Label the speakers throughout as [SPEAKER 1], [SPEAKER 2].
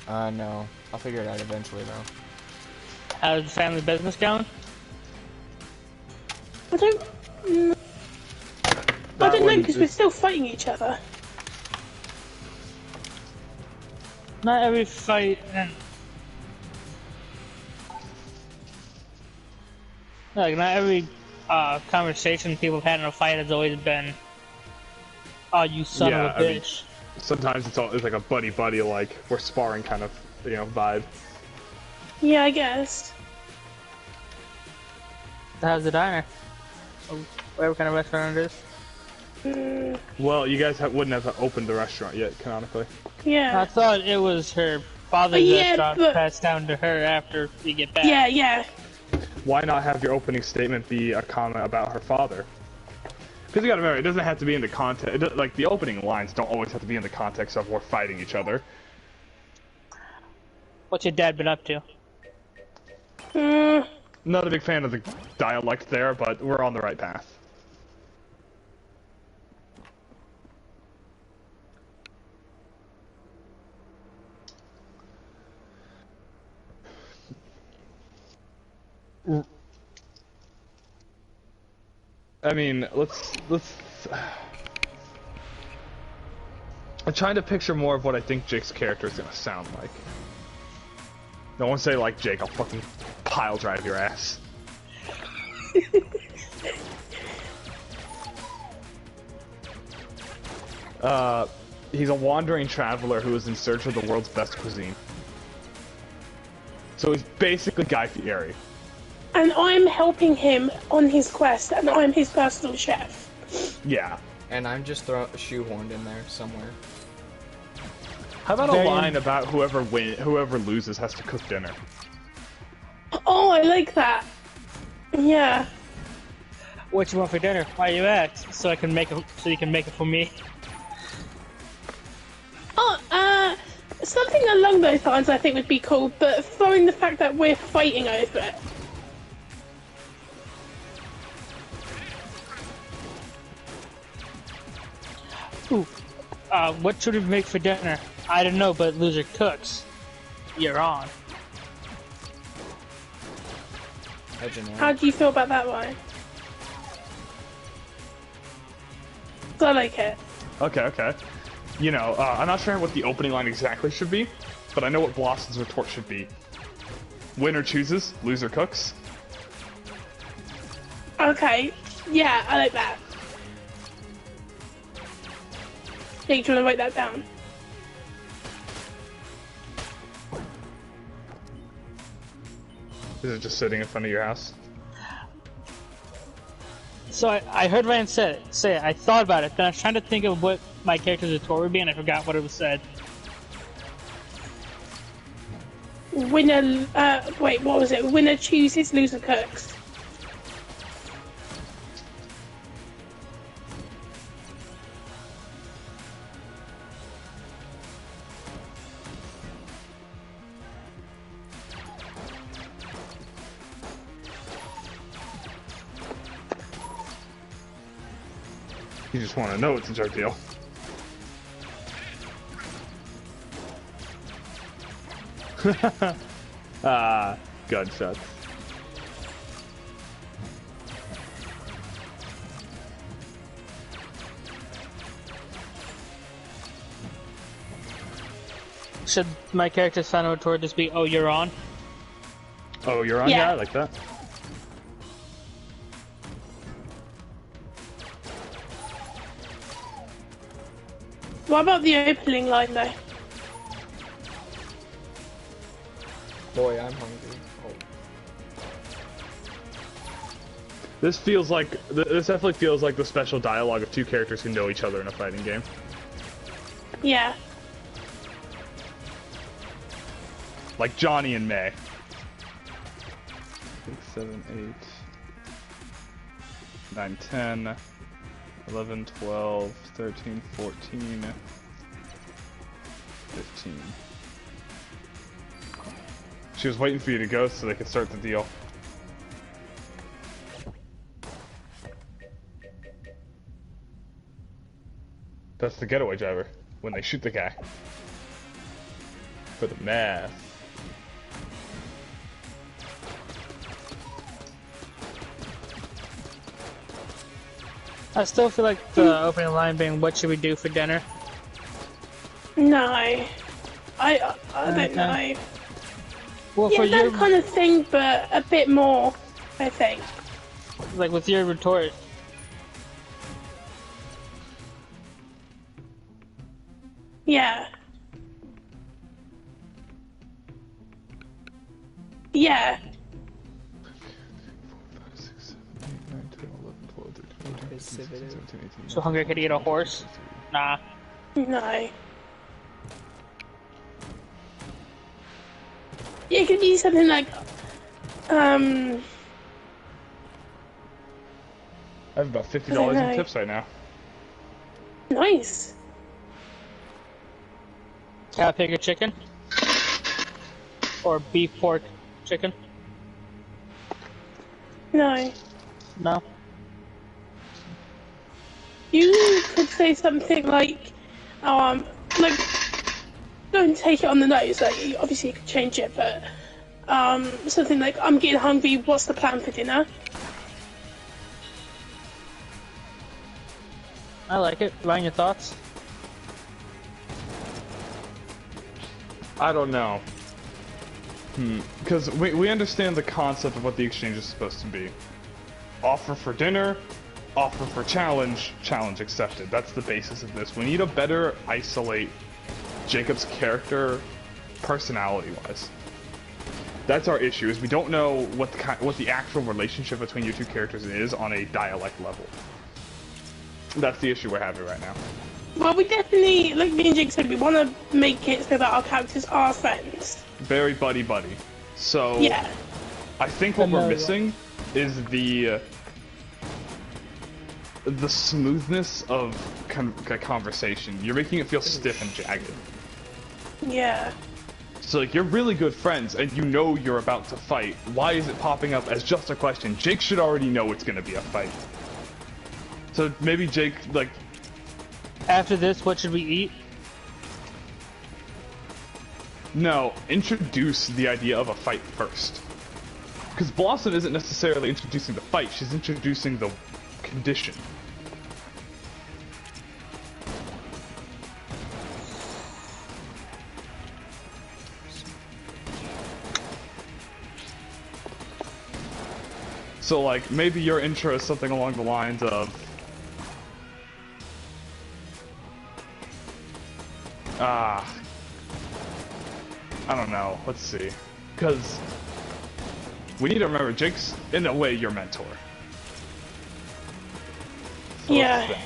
[SPEAKER 1] No. I'll figure it out eventually, though.
[SPEAKER 2] How's the family business going?
[SPEAKER 3] I don't. I don't know because we're still fighting each other.
[SPEAKER 2] Not every fight and like not every conversation people have had in a fight has always been, "Oh, you son of a bitch."
[SPEAKER 4] Sometimes it's like a buddy like we're sparring kind of vibe.
[SPEAKER 3] Yeah, I guess.
[SPEAKER 2] How's the diner? Or whatever kind of restaurant it is.
[SPEAKER 4] Well, you guys wouldn't have opened the restaurant yet, canonically.
[SPEAKER 3] Yeah.
[SPEAKER 2] I thought it was her father's restaurant passed down to her after we get back.
[SPEAKER 3] Yeah, yeah.
[SPEAKER 4] Why not have your opening statement be a comment about her father? Because you gotta remember, it doesn't have to be in the context. Like, the opening lines don't always have to be in the context of we're fighting each other.
[SPEAKER 2] What's your dad been up to?
[SPEAKER 4] Not a big fan of the dialect there, but we're on the right path. I mean, let's. I'm trying to picture more of what I think Jake's character is gonna sound like. No one say like Jake, I'll fucking pile drive your ass. He's a wandering traveler who is in search of the world's best cuisine. So he's basically Guy Fieri.
[SPEAKER 3] And I'm helping him on his quest, and I'm his personal chef.
[SPEAKER 4] Yeah.
[SPEAKER 1] And I'm just shoehorned in there somewhere.
[SPEAKER 4] How about a line about whoever loses has to cook dinner?
[SPEAKER 3] Oh, I like that. Yeah.
[SPEAKER 2] What you want for dinner? Why you ask? So I can make it. So you can make it for me.
[SPEAKER 3] Oh, something along those lines I think would be cool, but throwing the fact that we're fighting over it.
[SPEAKER 2] Ooh. What should we make for dinner? I don't know, but loser cooks. You're on.
[SPEAKER 3] How do you feel about that one? I like it.
[SPEAKER 4] Okay. You know, I'm not sure what the opening line exactly should be, but I know what Blossom's retort should be. Winner chooses, loser cooks.
[SPEAKER 3] Okay, yeah, I like that. Hey, do you want to write that down?
[SPEAKER 4] Is it just sitting in front of your house?
[SPEAKER 2] So I heard Ryan say it. I thought about it. Then I was trying to think of what my character's retort would be, and I forgot what it was said.
[SPEAKER 3] Winner, wait, what was it? Winner chooses, loser cooks.
[SPEAKER 4] You just want to know it's a joke deal. Gunshots.
[SPEAKER 2] Should my character's final retort just be, "Oh, you're on"?
[SPEAKER 4] Oh, you're on? Yeah, I like that.
[SPEAKER 3] What about the opening line though?
[SPEAKER 1] Boy, I'm hungry. Oh.
[SPEAKER 4] This definitely feels like the special dialogue of two characters who know each other in a fighting game.
[SPEAKER 3] Yeah.
[SPEAKER 4] Like Johnny and May. 6, 7, 8, 9, 10, 11, 12, 13, 14, 15. She was waiting for you to go so they could start the deal. That's the getaway driver, when they shoot the guy. For the math.
[SPEAKER 2] I still feel like the opening line being, "What should we do for dinner?"
[SPEAKER 3] No. I don't know.
[SPEAKER 2] Well,
[SPEAKER 3] Yeah,
[SPEAKER 2] for
[SPEAKER 3] that
[SPEAKER 2] your
[SPEAKER 3] kind of thing, but a bit more, I think.
[SPEAKER 2] like with your retort,
[SPEAKER 3] Yeah. Yeah.
[SPEAKER 2] 'So hungry could eat a horse? Nah.
[SPEAKER 3] No. Yeah, it could be something like,
[SPEAKER 4] I have about $50 in
[SPEAKER 3] know.
[SPEAKER 4] tips right now.
[SPEAKER 3] nice.
[SPEAKER 2] Cow, pig, or chicken? Or beef, pork, chicken?
[SPEAKER 3] No.
[SPEAKER 2] No.
[SPEAKER 3] You could say something like, like, don't take it on the nose, like, obviously you could change it, but, something like, I'm getting hungry, what's the plan for dinner?
[SPEAKER 2] I like it. Ryan, your thoughts?
[SPEAKER 4] I don't know. Because we understand the concept of what the exchange is supposed to be. Offer for dinner, offer for challenge, challenge accepted. That's the basis of this. We need to better isolate Jacob's character personality-wise. That's our issue, is we don't know what the actual relationship between your two characters is on a dialect level. That's the issue we're having right now.
[SPEAKER 3] Well, we definitely, like me and Jake said, we want to make it so that our characters are friends.
[SPEAKER 4] Very buddy-buddy. So,
[SPEAKER 3] Yeah.
[SPEAKER 4] I think what we're missing is the smoothness of conversation. You're making it feel stiff and jagged.
[SPEAKER 3] Yeah.
[SPEAKER 4] So, like, you're really good friends, and you know you're about to fight. Why is it popping up as just a question? Jake should already know it's gonna be a fight. So, maybe Jake, like...
[SPEAKER 2] After this, what should we eat?
[SPEAKER 4] No, introduce the idea of a fight first. Because Blossom isn't necessarily introducing the fight, she's introducing the condition. So, like, maybe your intro is something along the lines of... I don't know. Let's see. Because we need to remember, Jake's, in a way, your mentor. So
[SPEAKER 3] Yeah.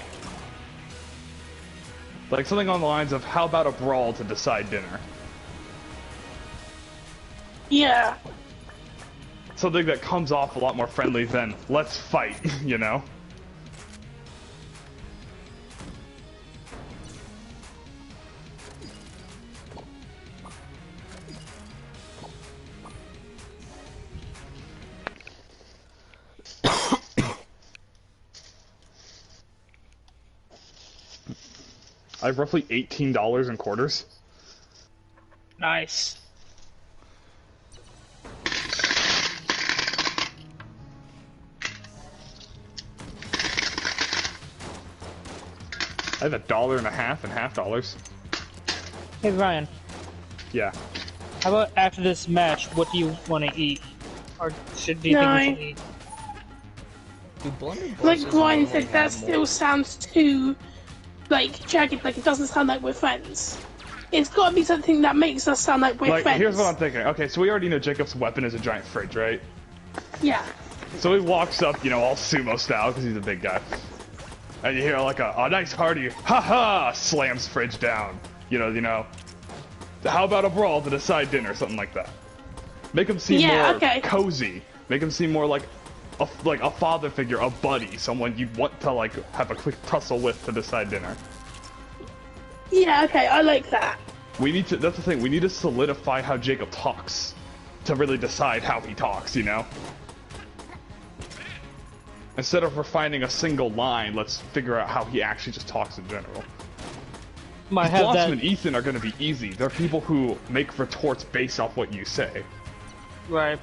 [SPEAKER 4] like, something on the lines of, how about a brawl to decide dinner?
[SPEAKER 3] Yeah.
[SPEAKER 4] Something that comes off a lot more friendly than, let's fight, you know? I have roughly $18 in quarters.
[SPEAKER 2] Nice.
[SPEAKER 4] I have $1.50 and $half.
[SPEAKER 2] Hey Ryan,
[SPEAKER 4] Yeah.
[SPEAKER 2] how about after this match, what do you want to eat? Or do you think we should eat?
[SPEAKER 1] Do blended
[SPEAKER 3] Like
[SPEAKER 1] bosses
[SPEAKER 3] Ryan
[SPEAKER 1] normally
[SPEAKER 3] said, that
[SPEAKER 1] have
[SPEAKER 3] still
[SPEAKER 1] more-
[SPEAKER 3] sounds too, like, jagged, like it doesn't sound like we're friends. It's gotta be something that makes us sound like we're
[SPEAKER 4] Like,
[SPEAKER 3] friends.
[SPEAKER 4] here's what I'm thinking. Okay, so we already know Jacob's weapon is a giant fridge, right?
[SPEAKER 3] Yeah.
[SPEAKER 4] So he walks up, you know, all sumo style, because he's a big guy. And you hear like a nice hearty, ha-ha, slams fridge down. You know, how about a brawl to decide dinner, something like that. Make him seem more cozy. Make him seem more like a father figure, a buddy, someone you'd want to, like, have a quick tussle with to decide dinner.
[SPEAKER 3] Yeah, okay, I like that.
[SPEAKER 4] We need to, that's the thing, we need to solidify how Jacob talks to really decide how he talks, you know? Instead of refining a single line, let's figure out how he actually just talks in general.
[SPEAKER 2] Might have
[SPEAKER 4] Blossom
[SPEAKER 2] that.
[SPEAKER 4] and Ethan are going to be easy. They're people who make retorts based off what you say.
[SPEAKER 2] Right.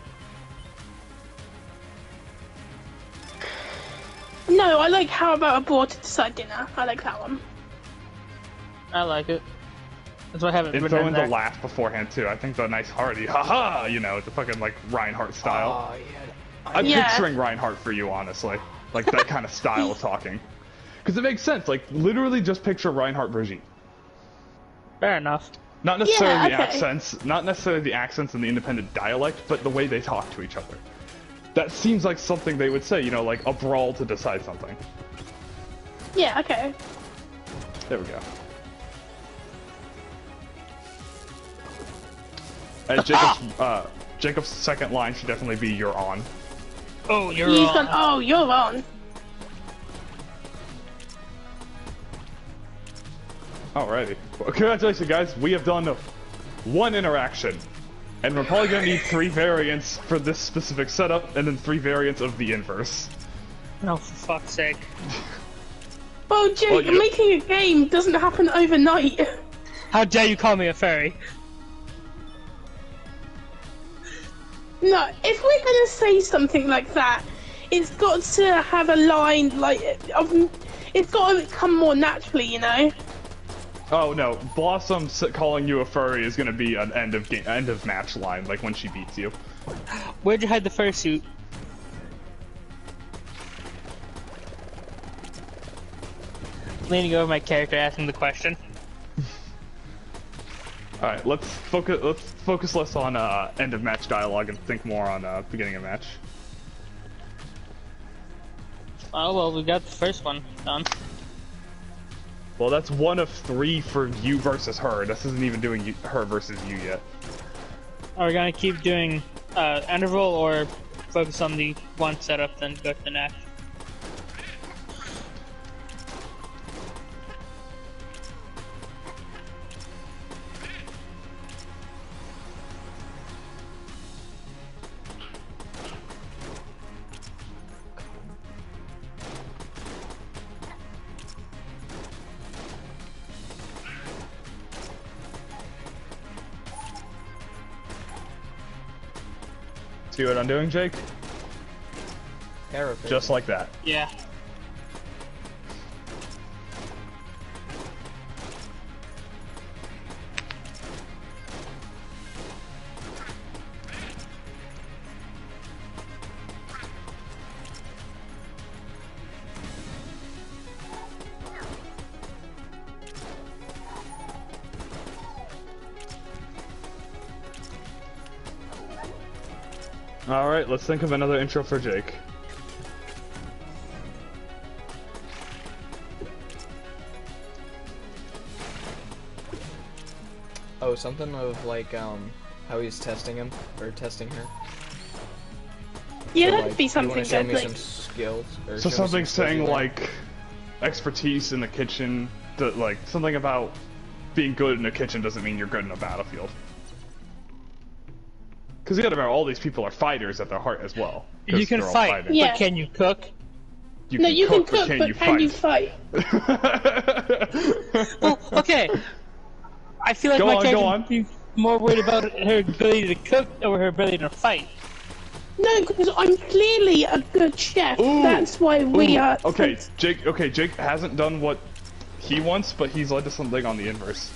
[SPEAKER 3] No, I like how about a board to decide dinner. I like that one.
[SPEAKER 2] I like it. That's why I haven't
[SPEAKER 4] And
[SPEAKER 2] written
[SPEAKER 4] throw
[SPEAKER 2] in
[SPEAKER 4] in the
[SPEAKER 2] there.
[SPEAKER 4] laugh beforehand too. I think the nice hearty, haha, you know, the fucking like Reinhardt style.
[SPEAKER 1] Oh, yeah.
[SPEAKER 4] I'm
[SPEAKER 3] Yeah.
[SPEAKER 4] picturing Reinhardt for you, honestly. Like that kind of style of talking. Because it makes sense. Like, literally just picture Reinhardt Brigitte.
[SPEAKER 2] Fair enough.
[SPEAKER 4] Not necessarily
[SPEAKER 3] Yeah,
[SPEAKER 4] the
[SPEAKER 3] okay.
[SPEAKER 4] accents, not necessarily the accents and the independent dialect, but the way they talk to each other. That seems like something they would say, you know, like a brawl to decide something.
[SPEAKER 3] Yeah, okay.
[SPEAKER 4] There we go. And Jacob's second line should definitely be "You're on."
[SPEAKER 2] Oh, you're
[SPEAKER 3] He's
[SPEAKER 2] on.
[SPEAKER 3] gone, oh, you're on.
[SPEAKER 4] Alrighty. Well, congratulations, guys. We have done one interaction. And we're probably going to need 3 variants for this specific setup, and then 3 variants of the inverse.
[SPEAKER 2] Oh, for fuck's sake.
[SPEAKER 3] Well, Jake,
[SPEAKER 4] Well, you-
[SPEAKER 3] making a game doesn't happen overnight.
[SPEAKER 2] How dare you call me a fairy?
[SPEAKER 3] No, if we're gonna say something like that, it's got to have a line like it's got to come more naturally, you know.
[SPEAKER 4] Oh no, Blossom calling you a furry is going to be an end of match line, like when she beats you.
[SPEAKER 2] Where'd you hide the fursuit? Leaning over my character, asking the question.
[SPEAKER 4] All right, let's focus less on end of match dialogue and think more on beginning of match.
[SPEAKER 2] Oh well, we got the first one done.
[SPEAKER 4] Well, that's 1 of 3 for you versus her. This isn't even doing her versus you yet.
[SPEAKER 2] Are we gonna keep doing interval or focus on the one setup, then go to the next?
[SPEAKER 4] See what I'm doing, Jake?
[SPEAKER 1] Parapet.
[SPEAKER 4] Just like that.
[SPEAKER 2] Yeah.
[SPEAKER 4] Alright, let's think of another intro for Jake.
[SPEAKER 1] Oh, something of like how he's testing him or testing her.
[SPEAKER 3] Yeah,
[SPEAKER 1] So,
[SPEAKER 3] that'd
[SPEAKER 1] like,
[SPEAKER 3] be
[SPEAKER 1] you
[SPEAKER 3] something
[SPEAKER 1] wanna show
[SPEAKER 3] good.
[SPEAKER 1] me
[SPEAKER 3] Like,
[SPEAKER 1] some skills. Or
[SPEAKER 4] So
[SPEAKER 1] show me
[SPEAKER 4] something
[SPEAKER 1] some skills
[SPEAKER 4] saying
[SPEAKER 1] you learned?
[SPEAKER 4] like expertise in the kitchen, like something about being good in the kitchen doesn't mean you're good in a battlefield. Because you gotta remember, all these people are fighters at their heart as well. 'cause
[SPEAKER 2] You can
[SPEAKER 4] they're all
[SPEAKER 2] fight,
[SPEAKER 4] fighting.
[SPEAKER 3] Yeah.
[SPEAKER 2] but can you cook?
[SPEAKER 4] You
[SPEAKER 3] no,
[SPEAKER 4] can
[SPEAKER 3] you
[SPEAKER 4] cook,
[SPEAKER 3] can cook, but can you fight?
[SPEAKER 2] Well, okay. I feel like
[SPEAKER 4] Go
[SPEAKER 2] my
[SPEAKER 4] on,
[SPEAKER 2] character
[SPEAKER 4] go on.
[SPEAKER 2] would be more worried about her ability to cook over her ability to fight.
[SPEAKER 3] No, because I'm clearly a good chef.
[SPEAKER 4] Ooh.
[SPEAKER 3] That's why we
[SPEAKER 4] Ooh,
[SPEAKER 3] are.
[SPEAKER 4] Okay, Jake. Okay, Jake hasn't done what he wants, but he's led to something on the inverse.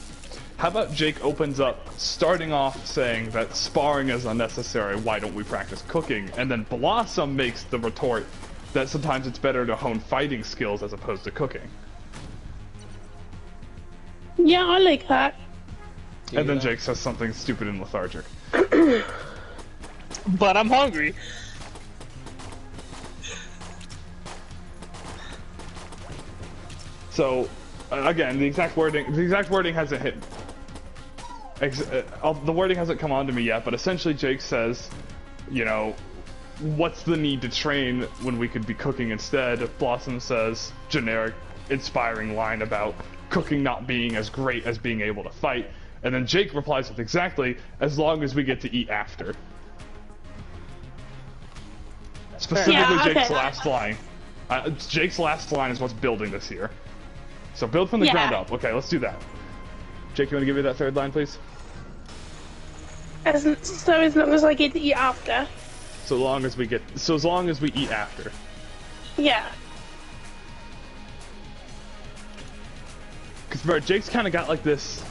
[SPEAKER 4] How about Jake opens up, starting off saying that sparring is unnecessary. Why don't we practice cooking? And then Blossom makes the retort that sometimes it's better to hone fighting skills as opposed to cooking.
[SPEAKER 3] Yeah, I like that.
[SPEAKER 4] And then Jake says something stupid and lethargic.
[SPEAKER 2] But I'm hungry.
[SPEAKER 4] So, again, the exact wording hasn't hit. The wording hasn't come on to me yet, but essentially Jake says, you know, what's the need to train when we could be cooking instead? Blossom says, generic, inspiring line about cooking not being as great as being able to fight. And then Jake replies with exactly, as long as we get to eat after. Specifically
[SPEAKER 3] Yeah, okay.
[SPEAKER 4] Jake's last line. Jake's last line is what's building this here. So build from the
[SPEAKER 3] Yeah.
[SPEAKER 4] ground up. Okay, let's do that. Jake, you want to give me that third line, please?
[SPEAKER 3] As long as I get to eat after.
[SPEAKER 4] So as long as we eat after.
[SPEAKER 3] Yeah.
[SPEAKER 4] Because, bro, Jake's kind of got like this,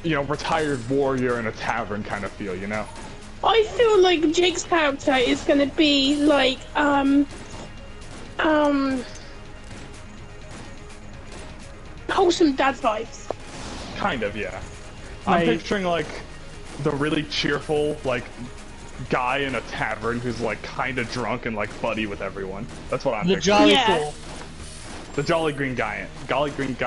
[SPEAKER 4] you know, retired warrior in a tavern kind of feel, you know?
[SPEAKER 3] I feel like Jake's character is gonna be like, wholesome dad vibes.
[SPEAKER 4] Kind of, yeah. I'm picturing like the really cheerful, like, guy in a tavern who's like kind of drunk and like buddy with everyone. That's what I'm picturing.
[SPEAKER 2] Jolly
[SPEAKER 3] Yeah.
[SPEAKER 2] fool.
[SPEAKER 4] The jolly green guy. Jolly dream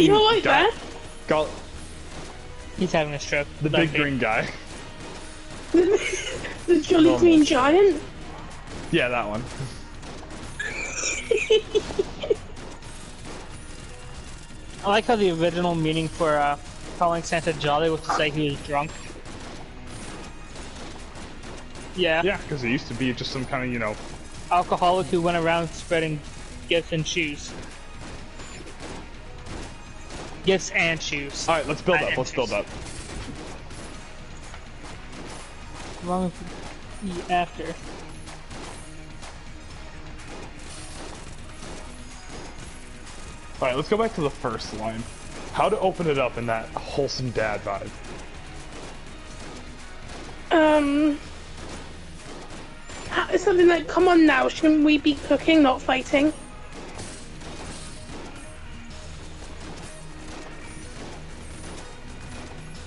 [SPEAKER 3] You don't like
[SPEAKER 4] guy.
[SPEAKER 3] that?
[SPEAKER 2] He's having a stroke.
[SPEAKER 4] The big green guy.
[SPEAKER 3] The Jolly Green Giant?
[SPEAKER 4] Yeah, that one.
[SPEAKER 2] I like how the original meaning for calling Santa Jolly was to say he was drunk. Yeah.
[SPEAKER 4] Yeah, because it used to be just some kind of, you know...
[SPEAKER 2] Alcoholic who went around spreading gifts and shoes. Gifts and shoes.
[SPEAKER 4] Alright, let's build up, let's build up.
[SPEAKER 2] As long as we eat after.
[SPEAKER 4] Alright, let's go back to the first line. How to open it up in that wholesome dad vibe.
[SPEAKER 3] Something like, come on now, shouldn't we be cooking, not fighting?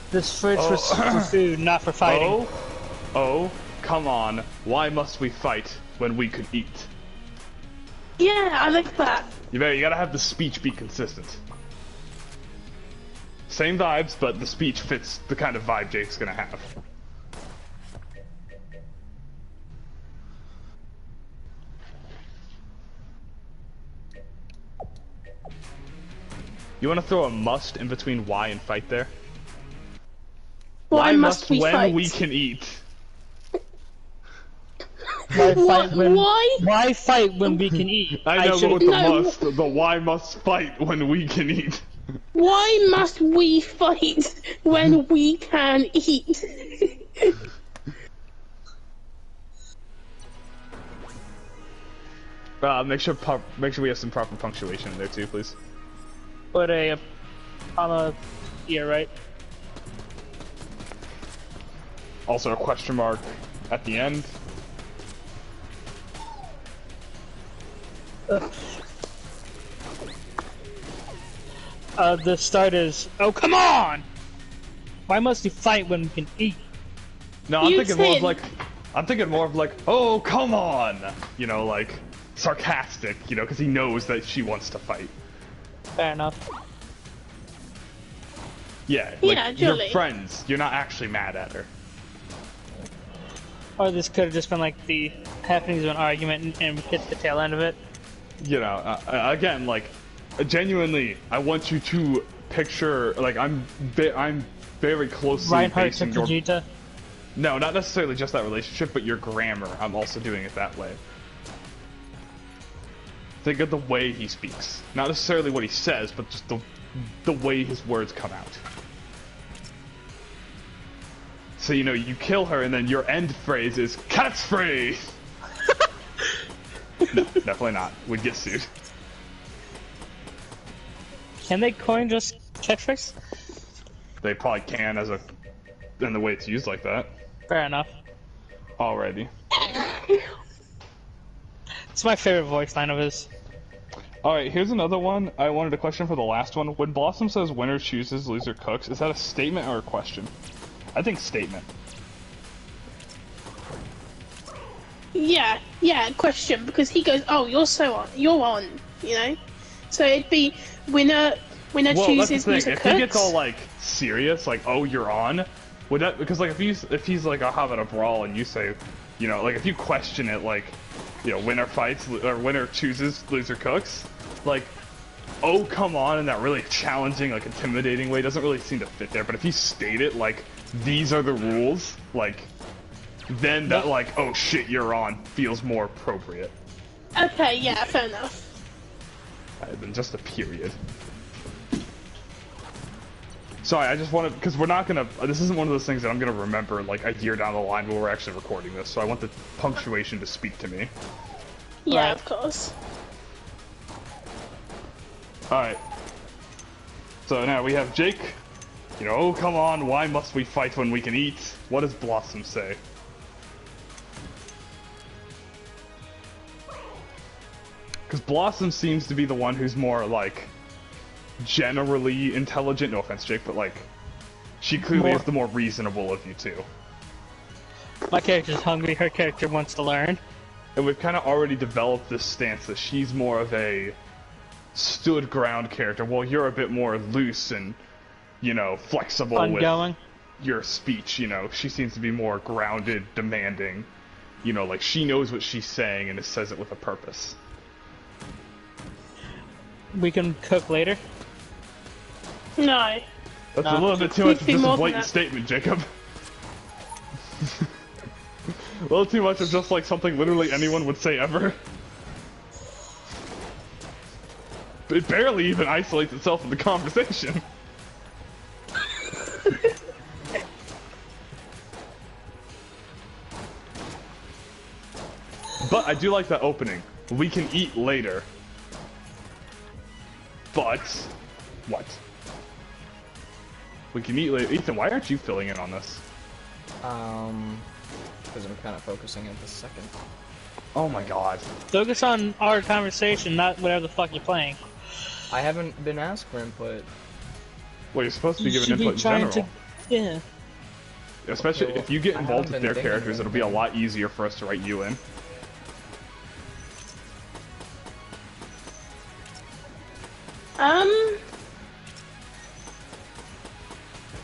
[SPEAKER 2] This fridge was for food, not for fighting.
[SPEAKER 4] Oh, come on. Why must we fight when we could eat?
[SPEAKER 3] Yeah, I like that.
[SPEAKER 4] You gotta have the speech be consistent. Same vibes, but the speech fits the kind of vibe Jake's gonna have. You wanna throw a must in between why and fight there?
[SPEAKER 3] Why must we
[SPEAKER 4] when
[SPEAKER 3] fight?
[SPEAKER 4] we can eat?
[SPEAKER 2] Why fight when we can eat?
[SPEAKER 4] I know, but with the
[SPEAKER 3] No.
[SPEAKER 4] must, the why must fight when we can eat.
[SPEAKER 3] Why must we fight when we can eat?
[SPEAKER 4] Make sure we have some proper punctuation in there too, please.
[SPEAKER 2] Put a comma here, right?
[SPEAKER 4] Also a question mark at the end.
[SPEAKER 2] The start is, oh come on! Why must we fight when we can eat?
[SPEAKER 4] No, I'm
[SPEAKER 3] You
[SPEAKER 4] thinking more of
[SPEAKER 3] said-
[SPEAKER 4] like, oh come on, you know, like sarcastic, you know, because he knows that she wants to fight.
[SPEAKER 2] Fair enough.
[SPEAKER 4] Yeah, like
[SPEAKER 3] Yeah,
[SPEAKER 4] you're
[SPEAKER 3] Julie.
[SPEAKER 4] friends. You're not actually mad at her.
[SPEAKER 2] Or this could have just been like the happenings of an argument and we hit the tail end of it.
[SPEAKER 4] You know, again, like, genuinely, I want you to picture, like, I'm very closely
[SPEAKER 2] Reinhardt to
[SPEAKER 4] basing your...
[SPEAKER 2] Vegeta.
[SPEAKER 4] No, not necessarily just that relationship, but your grammar. I'm also doing it that way. Think of the way he speaks. Not necessarily what he says, but just the way his words come out. So, you know, you kill her, and then your end phrase is, catchphrase! No, definitely not. We'd get sued.
[SPEAKER 2] Can they coin just catchphrase?
[SPEAKER 4] They probably can in the way it's used like that.
[SPEAKER 2] Fair enough.
[SPEAKER 4] Alrighty.
[SPEAKER 2] It's my favorite voice line of his.
[SPEAKER 4] Alright, here's another one. I wanted a question for the last one. When Blossom says winner chooses, loser cooks, is that a statement or a question? I think statement.
[SPEAKER 3] Yeah, question, because he goes, oh, you're on, you know? So it'd be winner
[SPEAKER 4] Well, that's
[SPEAKER 3] chooses,
[SPEAKER 4] the
[SPEAKER 3] loser
[SPEAKER 4] thing. If
[SPEAKER 3] cooks.
[SPEAKER 4] he gets all, like, serious, like, oh, you're on, would that... Because, like, if he's like, I'll have it a brawl, and you say, you know, like, if you question it, like, you know, winner fights, or winner chooses, loser cooks, like, oh, come on, in that really challenging, like, intimidating way, doesn't really seem to fit there. But if you state it, like, these are the rules, like, then that, like, oh shit, you're on, feels more appropriate.
[SPEAKER 3] Okay, yeah, fair enough.
[SPEAKER 4] Than just a period. Sorry, I just wanted, because we're not gonna, this isn't one of those things that I'm gonna remember like a year down the line when we're actually recording this, so I want the punctuation to speak to me.
[SPEAKER 3] Yeah, of course.
[SPEAKER 4] Alright. So now we have Jake. You know, oh come on, why must we fight when we can eat? What does Blossom say? Because Blossom seems to be the one who's more, like, generally intelligent. No offense, Jake, but, like, she clearly is the more reasonable of you two.
[SPEAKER 2] My character's hungry, her character wants to learn.
[SPEAKER 4] And we've kind of already developed this stance that she's more of a stood ground character, while you're a bit more loose and, you know, flexible with your speech, you know. She seems to be more grounded, demanding. You know, like, she knows what she's saying and it says it with a purpose.
[SPEAKER 2] We can cook later?
[SPEAKER 3] No.
[SPEAKER 4] That's a little bit too much of just a blatant statement, Jacob. A little too much of just like something literally anyone would say ever. It barely even isolates itself in the conversation. But I do like that opening. We can eat later. But what? We can eat later. Ethan, why aren't you filling in on this?
[SPEAKER 1] Because I'm kind of focusing at the second.
[SPEAKER 4] Oh my god.
[SPEAKER 2] Focus on our conversation, not whatever the fuck you're playing.
[SPEAKER 1] I haven't been asked for input.
[SPEAKER 4] Well, you're supposed to be giving input in general.
[SPEAKER 2] Yeah.
[SPEAKER 4] Especially if you get involved with their characters, it'll be a lot easier for us to write you in.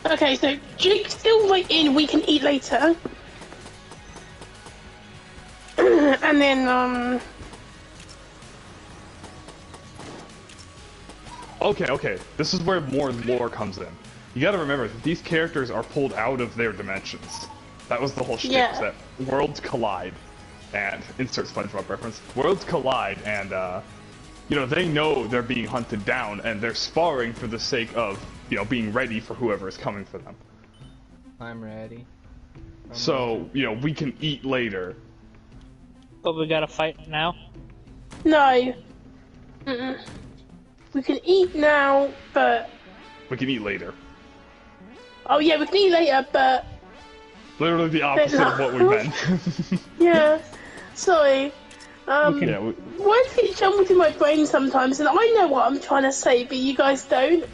[SPEAKER 3] Okay, so Jake's still like in we can eat later. And then,
[SPEAKER 4] Okay, this is where more lore comes in. You gotta remember that these characters are pulled out of their dimensions. That was the whole shtick,
[SPEAKER 3] Yeah.
[SPEAKER 4] that worlds collide, and insert SpongeBob reference. Worlds collide, and you know, they know they're being hunted down, and they're sparring for the sake of, you know, being ready for whoever is coming for them.
[SPEAKER 1] I'm ready.
[SPEAKER 4] So, you know, we can eat later.
[SPEAKER 2] But we gotta fight now?
[SPEAKER 3] no. We can eat now, but...
[SPEAKER 4] We can eat later.
[SPEAKER 3] Oh yeah, we can eat later, but...
[SPEAKER 4] Literally the opposite of what we meant.
[SPEAKER 3] Yeah, sorry.
[SPEAKER 4] Yeah,
[SPEAKER 3] Why does it jumble in my brain sometimes? And I know what I'm trying to say, but you guys don't.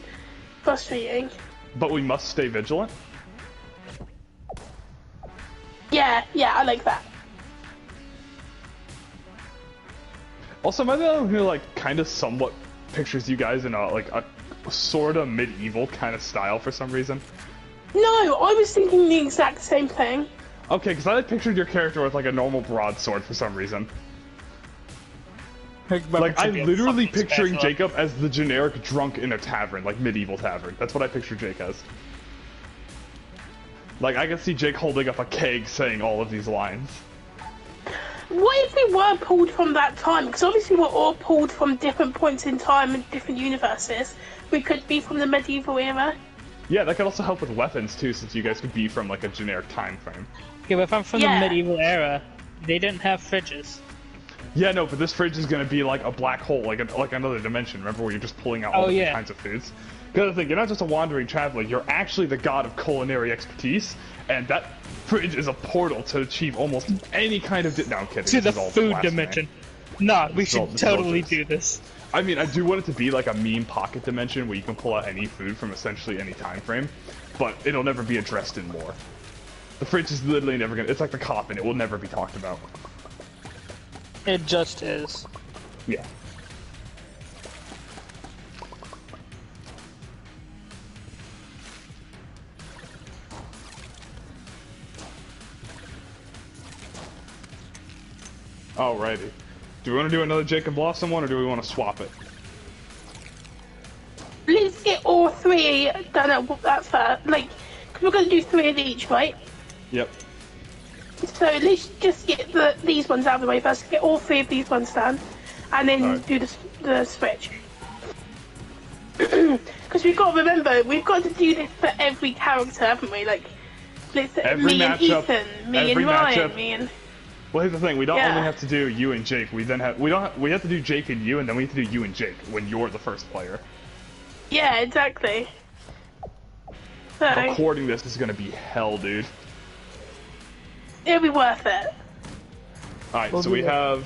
[SPEAKER 3] Frustrating.
[SPEAKER 4] but we must stay vigilant.
[SPEAKER 3] Yeah, I like that.
[SPEAKER 4] Also, am I the only one who, like, kind of somewhat pictures you guys in a sort of medieval kind of style for some reason?
[SPEAKER 3] No, I was thinking the exact same thing.
[SPEAKER 4] Okay, because I pictured your character with, like, a normal broadsword for some reason. Like, I'm literally picturing Jacob as the generic drunk in a tavern, like medieval tavern. That's what I picture Jake as. Like, I can see Jake holding up a keg saying all of these lines.
[SPEAKER 3] What if we were pulled from that time? Because obviously we're all pulled from different points in time and different universes. We could be from the medieval era.
[SPEAKER 4] Yeah, that could also help with weapons, too, since you guys could be from, like, a generic time frame.
[SPEAKER 2] Okay, but if I'm from the medieval era, they didn't have fridges.
[SPEAKER 4] Yeah, no, but this fridge is gonna be like a black hole, like another dimension. Remember where you're just pulling out all different kinds of foods? Because the thing, you're not just a wandering traveler, you're actually the god of culinary expertise, and that fridge is a portal to achieve almost any kind of... No, I'm kidding.
[SPEAKER 2] To the food dimension. Nah, we should totally do this.
[SPEAKER 4] I mean, I do want it to be like a meme pocket dimension where you can pull out any food from essentially any time frame, but it'll never be addressed in lore. The fridge is literally never gonna... It's like the coffin, it will never be talked about.
[SPEAKER 2] It just is.
[SPEAKER 4] Yeah. Alrighty. Do we want to do another Jacob Blossom one, or do we want to swap it?
[SPEAKER 3] Let's get all three done at that first. Like, cause we're going to do 3 of each, right?
[SPEAKER 4] Yep.
[SPEAKER 3] So let's just get these ones out of the way first. Get all 3 of these ones done, and then do the switch. Because we've got to remember, we've got to do this for every character, haven't we? Like,
[SPEAKER 4] Every
[SPEAKER 3] me
[SPEAKER 4] matchup,
[SPEAKER 3] and Ethan, me
[SPEAKER 4] every
[SPEAKER 3] and Ryan,
[SPEAKER 4] matchup.
[SPEAKER 3] me and...
[SPEAKER 4] Well, here's the thing: we don't
[SPEAKER 3] Yeah.
[SPEAKER 4] only have to do you and Jake. We have to do Jake and you, and then we have to do you and Jake when you're the first player.
[SPEAKER 3] Yeah, exactly. So,
[SPEAKER 4] Recording this is gonna be hell, dude.
[SPEAKER 3] it'll be worth it.
[SPEAKER 4] Alright, so we have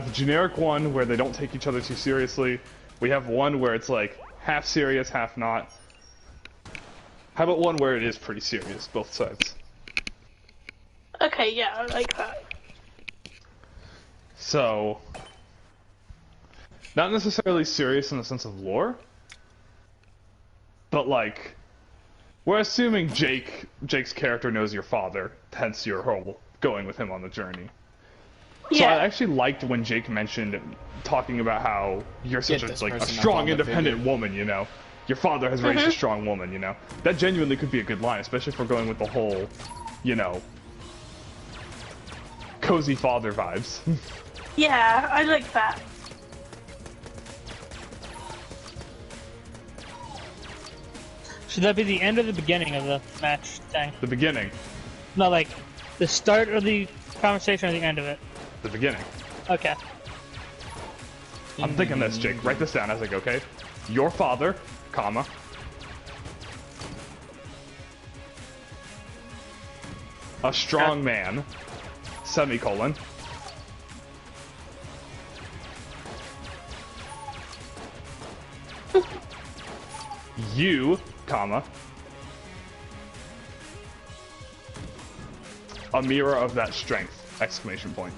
[SPEAKER 4] the generic one where they don't take each other too seriously. We have one where it's like half serious, half not. How about one where it is pretty serious, both sides?
[SPEAKER 3] Okay, yeah, I like that.
[SPEAKER 4] So, not necessarily serious in the sense of lore, but like, we're assuming Jake's character knows your father, hence your whole going with him on the journey. So
[SPEAKER 3] Yeah.
[SPEAKER 4] I actually liked when Jake mentioned talking about how you're such
[SPEAKER 1] Get this
[SPEAKER 4] a
[SPEAKER 1] person
[SPEAKER 4] strong,
[SPEAKER 1] up on the
[SPEAKER 4] independent
[SPEAKER 1] figure.
[SPEAKER 4] woman, you know. Your father has raised a strong woman, you know. That genuinely could be a good line, especially if we're going with the whole, you know, cozy father vibes.
[SPEAKER 3] Yeah, I like that.
[SPEAKER 2] Should that be the end or the beginning of the match thing?
[SPEAKER 4] The beginning.
[SPEAKER 2] No, like the start of the conversation or the end of it?
[SPEAKER 4] The beginning.
[SPEAKER 2] Okay.
[SPEAKER 4] I'm thinking this, Jake. Write this down as I go, okay? Your father, comma. A strong man, semicolon. You, comma. A mirror of that strength, exclamation point.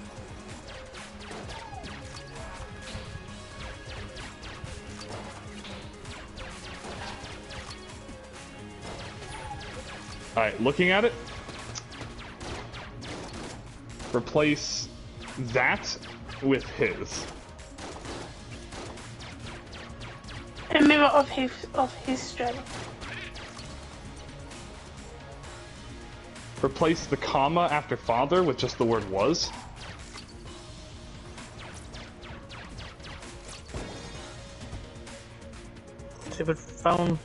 [SPEAKER 4] Alright, looking at it. Replace that with his.
[SPEAKER 3] A mirror of his strength.
[SPEAKER 4] Replace the comma after father with just the word was.
[SPEAKER 2] Stupid phone.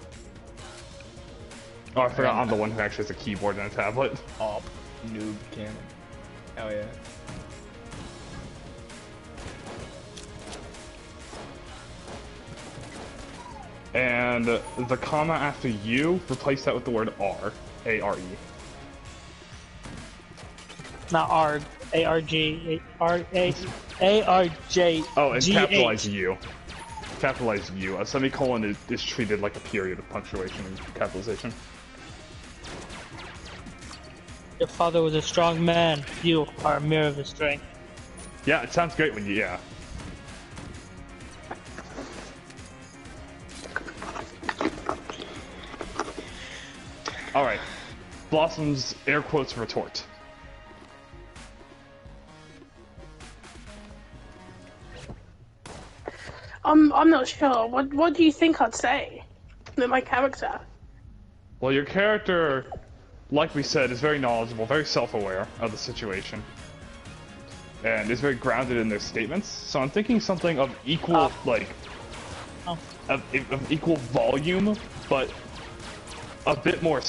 [SPEAKER 4] Oh, I forgot I'm the one who actually has a keyboard and a tablet.
[SPEAKER 1] Op. Noob cannon. Hell yeah.
[SPEAKER 4] And the comma after you, replace that with the word R. A-R-E.
[SPEAKER 2] Not R. A-R-G. A-R-J.
[SPEAKER 4] Oh, and
[SPEAKER 2] G-H.
[SPEAKER 4] capitalize U. Capitalize U. A semicolon is treated like a period of punctuation and capitalization.
[SPEAKER 2] Your father was a strong man. You are a mirror of his strength.
[SPEAKER 4] Yeah, it sounds great when you, yeah. Alright. Blossom's air quotes retort.
[SPEAKER 3] I'm not sure. What do you think I'd say? With my character?
[SPEAKER 4] Well, your character, like we said, is very knowledgeable, very self-aware of the situation. And is very grounded in their statements. So I'm thinking something of equal, of equal volume, but a bit more,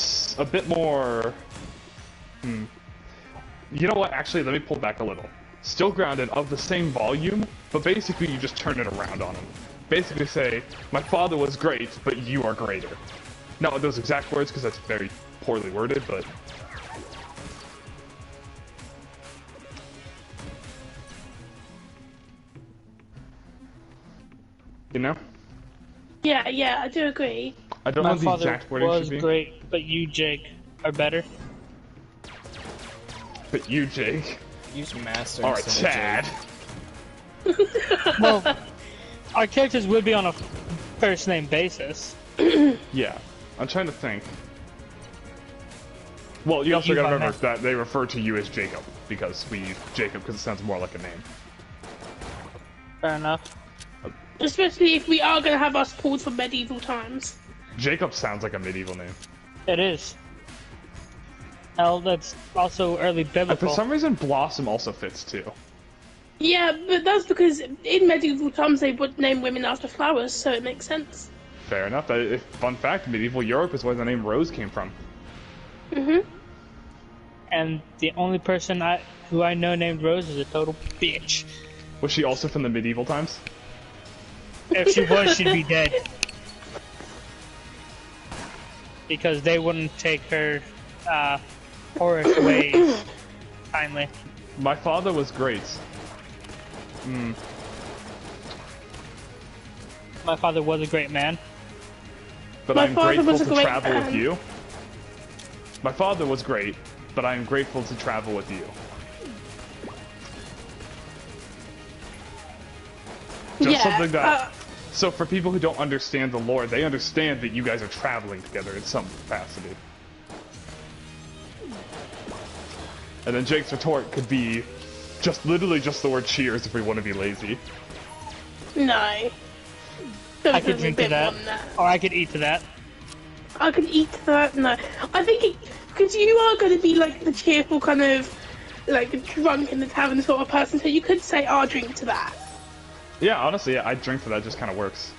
[SPEAKER 4] You know what, actually, let me pull back a little. Still grounded, of the same volume, but basically you just turn it around on him. Basically say, my father was great, but you are greater. Not those exact words, because that's very poorly worded, but... You know?
[SPEAKER 3] Yeah, I do agree.
[SPEAKER 4] I don't
[SPEAKER 2] My
[SPEAKER 4] know the
[SPEAKER 2] father
[SPEAKER 4] exact wording
[SPEAKER 2] was
[SPEAKER 4] should be.
[SPEAKER 2] great, but you, Jake, are better.
[SPEAKER 4] But you, Jake,
[SPEAKER 1] Use master.
[SPEAKER 4] are a
[SPEAKER 1] instead of
[SPEAKER 4] Chad.
[SPEAKER 1] Jake.
[SPEAKER 2] Well, our characters would be on a first name basis.
[SPEAKER 4] Yeah, I'm trying to think. Well, you
[SPEAKER 2] But
[SPEAKER 4] also
[SPEAKER 2] you
[SPEAKER 4] gotta
[SPEAKER 2] are
[SPEAKER 4] remember
[SPEAKER 2] not-
[SPEAKER 4] that they refer to you as Jacob, because we use Jacob because it sounds more like a name.
[SPEAKER 2] Fair enough.
[SPEAKER 3] Especially if we are going to have us pulled from medieval times.
[SPEAKER 4] Jacob sounds like a medieval name.
[SPEAKER 2] It is. Hell, that's also early
[SPEAKER 4] And
[SPEAKER 2] biblical.
[SPEAKER 4] for some reason, Blossom also fits too.
[SPEAKER 3] Yeah, but that's because in medieval times they would name women after flowers, so it makes sense.
[SPEAKER 4] Fair enough. Fun fact, medieval Europe is where the name Rose came from.
[SPEAKER 3] Mm-hmm.
[SPEAKER 2] And the only person who I know named Rose is a total bitch.
[SPEAKER 4] Was she also from the medieval times?
[SPEAKER 2] If she was, she'd be dead. Because they wouldn't take her Horus ways kindly.
[SPEAKER 4] My father was great.
[SPEAKER 2] My father was a great man.
[SPEAKER 4] But
[SPEAKER 3] My
[SPEAKER 4] I'm
[SPEAKER 3] father
[SPEAKER 4] grateful
[SPEAKER 3] was a
[SPEAKER 4] to
[SPEAKER 3] great
[SPEAKER 4] travel
[SPEAKER 3] man.
[SPEAKER 4] with you. My father was great, but I am grateful to travel with you. Just something that... So for people who don't understand the lore, they understand that you guys are traveling together in some capacity. And then Jake's retort could be literally just the word cheers if we want to be lazy.
[SPEAKER 3] No.
[SPEAKER 2] I could drink to that, or I could eat to that.
[SPEAKER 3] I could eat to that. No, I think because you are going to be like the cheerful kind of like drunk in the tavern sort of person, so you could say, "I'll drink to that."
[SPEAKER 4] Yeah, honestly, yeah, I drink for that. Just kind of works.